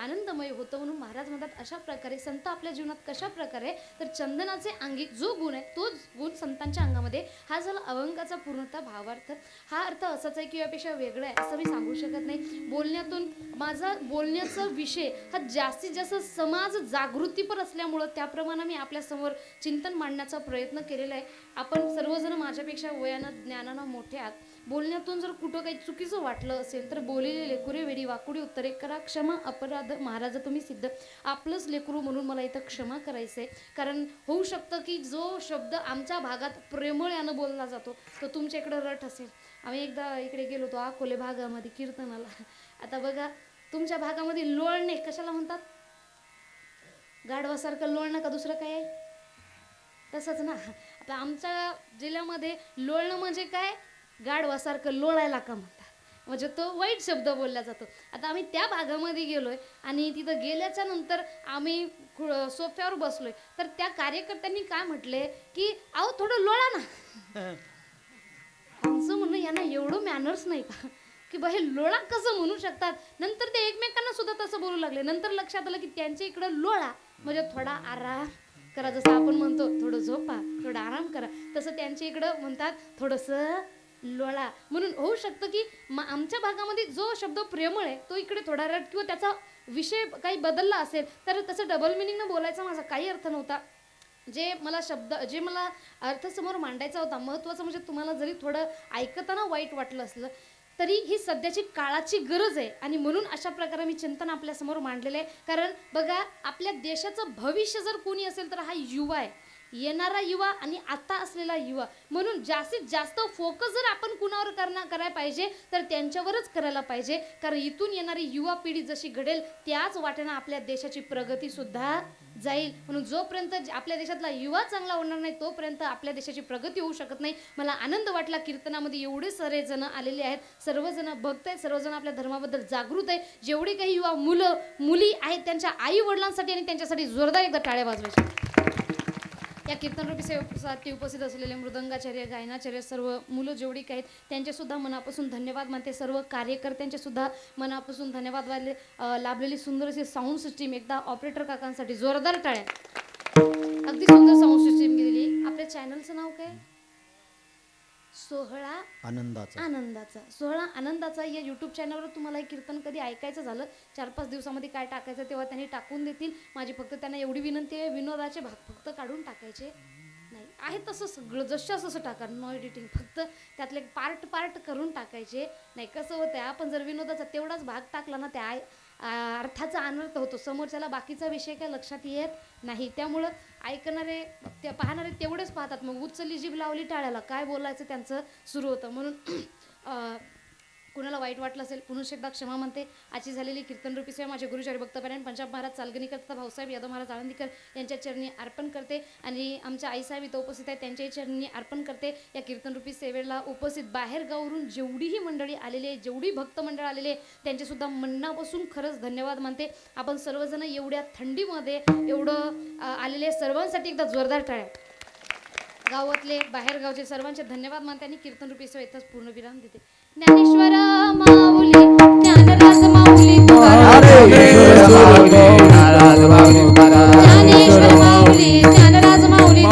आनंदमय होतं. म्हणून महाराज म्हणतात अशा प्रकारे संत आपल्या जीवनात कशा प्रकारे, तर चंदनाचे अंगी जो गुण आहे तोच गुण संतांच्या अंगामध्ये. हा झाला अभंगाचा पूर्णतः भावार्थ. हा अर्थ असाच आहे की यापेक्षा वेगळा आहे असं मी सांगू शकत नाही. बोलण्यातून माझा बोलण्याचा काव्याचा विषय हा जास्तीत जास्त समाज जागृतीपर असल्यामुळं त्याप्रमाणे मी आपल्यासमोर चिंतन मांडण्याचा प्रयत्न केलेला आहे. आपण सर्वजण माझ्यापेक्षा वयानं ज्ञानानं मोठे आहात. बोलण्यातून जर कुठं काही चुकीचं वाटलं असेल तर बोललेले लेकुरे वेडी वाकुडी उत्तरे करा, क्षमा अपराध महाराज तुम्ही सिद्ध. आपलंच लेकरू म्हणून मला इथं क्षमा करायचं आहे. कारण होऊ शकतं की जो शब्द आमच्या भागात प्रेमळ यानं बोलला जातो तो तुमच्या इकडं रट असेल. आम्ही एकदा इकडे गेलो होतो अकोले भागामध्ये कीर्तनाला. आता बघा तुमच्या भागामध्ये लोळणे कशाला म्हणतात? गाढवासारखं लोळणं का दुसरं काय आहे? तसंच ना. आता आमच्या जिल्ह्यामध्ये लोळणं म्हणजे काय? गाढवासारखं लोळायला का म्हणतात, म्हणजे तो वाईट शब्द बोलला जातो. आता आम्ही त्या भागामध्ये गेलोय आणि तिथं गेल्याच्या नंतर आम्ही सोफ्यावर बसलोय तर त्या कार्यकर्त्यांनी काय म्हटले की अहो थोडं लोळा ना. आमचं म्हणणं यांना एवढं मॅनर्स नाही का की बा हे लोळा कसं म्हणू शकतात. नंतर ते एकमेकांना सुद्धा तसं बोलू लागले. नंतर लक्षात आलं की त्यांच्या इकडं लोळा म्हणजे थोडा आराम करा. जसं आपण म्हणतो थोडं झोपा, थोडा आराम करा, तसं त्यांच्या इकडं म्हणतात थोडंसं लोळा. म्हणून होऊ शकतं की आमच्या भागामध्ये जो शब्द प्रेमळ आहे तो इकडे थोडा रट किंवा त्याचा विषय काही बदलला असेल तर तसं डबल मिनिंगनं बोलायचा माझा काही अर्थ नव्हता. जे मला अर्थ समोर मांडायचा होता महत्त्वाचं म्हणजे तुम्हाला जरी थोडं ऐकताना वाईट वाटलं असलं तरी ही सध्याची काळाची गरज आहे आणि म्हणून अशा प्रकारे मी चिंतन आपल्यासमोर मांडलेलं आहे. कारण बघा आपल्या देशाचं भविष्य जर कोणी असेल तर हा युवा आहे, येणारा युवा आणि आता असलेला युवा. म्हणून जास्तीत जास्त फोकस जर आपण कुणावर करायला पाहिजे तर त्यांच्यावरच करायला पाहिजे. कारण इथून येणारी युवा पिढी जशी घडेल त्याच वाटेनं आपल्या देशाची प्रगती सुद्धा जाईल. म्हणून जोपर्यंत आपल्या देशातला युवा चांगला होणार नाही तोपर्यंत आपल्या देशाची प्रगती होऊ शकत नाही. मला आनंद वाटला कीर्तनामध्ये एवढे सारे जण आलेले आहेत, सर्वजण भक्त आहेत, सर्वजण आपल्या धर्माबद्दल जागृत आहे. जेवढे काही युवा मुलं मुली आहेत त्यांच्या आई वडिलांसाठी आणि त्यांच्यासाठी जोरदार एकदा टाळ्या वाजवायच्या. या कीर्तनरूपी सेवेसाठी उपस्थित असलेले मृदंगाचार्य, गायनाचार्य, सर्व मुलं जेवढी काही आहेत त्यांचे सुद्धा मनापासून धन्यवाद मानते. सर्व कार्यकर्त्यांचे सुद्धा मनापासून धन्यवाद वाले. लाभलेली सुंदर अशी साऊंड सिस्टीम एकदा ऑपरेटर काकांसाठी जोरदार टाळ्या. अगदी सुंदर साऊंड सिस्टीम दिलेली. आपल्या चॅनलचं नाव काय? सोहळा आनंदाचा. सोहळा आनंदाचा या यूट्यूब चॅनलवर तुम्हाला हे कीर्तन कधी ऐकायचं झालं 4-5 दिवसामध्ये काय टाकायचं तेव्हा त्यांनी टाकून देतील. माझी फक्त त्यांना एवढी विनंती आहे विनोदाचे भाग फक्त काढून टाकायचे नाही. आहे तसं सगळं जसं असं टाका, नो एडिटिंग. फक्त त्यातले पार्ट करून टाकायचे नाही. कसं होतं आपण जर विनोदाचा तेवढाच भाग टाकला ना त्या अर्थाचा अनर्थ होतो, समोरच्याला बाकीचा विषय काय लक्षात येत नाही. त्यामुळं ऐकणारे पाहणारे तेवढेच पाहतात. मग उचलली जीभ लावली टाळ्याला काय बोलायचं त्यांचं सुरू होतं. म्हणून कुणाला वाईट वाटलं असेल पुन्हा एकदा क्षमा म्हणते. आजची झालेली कीर्तनरूपी सेवा माझे गुरुचारी भक्तपरायण पंजाब महाराज चालगणीकर तथा भाऊसाहेब यादव महाराज आळंदीकर यांच्या चरणी अर्पण करते आणि आमच्या आईसाहेब इथं उपस्थित आहेत त्यांच्याही चरणी अर्पण करते. या कीर्तनरूपी सेवेला उपस्थित बाहेर गावावरून जेवढीही मंडळी आलेली आहे, जेवढी भक्त मंडळ आलेले आहे त्यांचेसुद्धा मनापासून खरंच धन्यवाद मानते. आपण सर्वजण एवढ्या थंडीमध्ये एवढं आलेले सर्वांसाठी एकदा जोरदार टाळ्या. गावातले बाहेर गावचे सर्वांचे धन्यवाद मानते आणि कीर्तनरूपी सेवा इथंच पूर्ण विराम देते. ज्ञानेश्वर माऊली ज्ञानराज माऊली ज्ञानेश्वर माऊली ज्ञानराज माऊली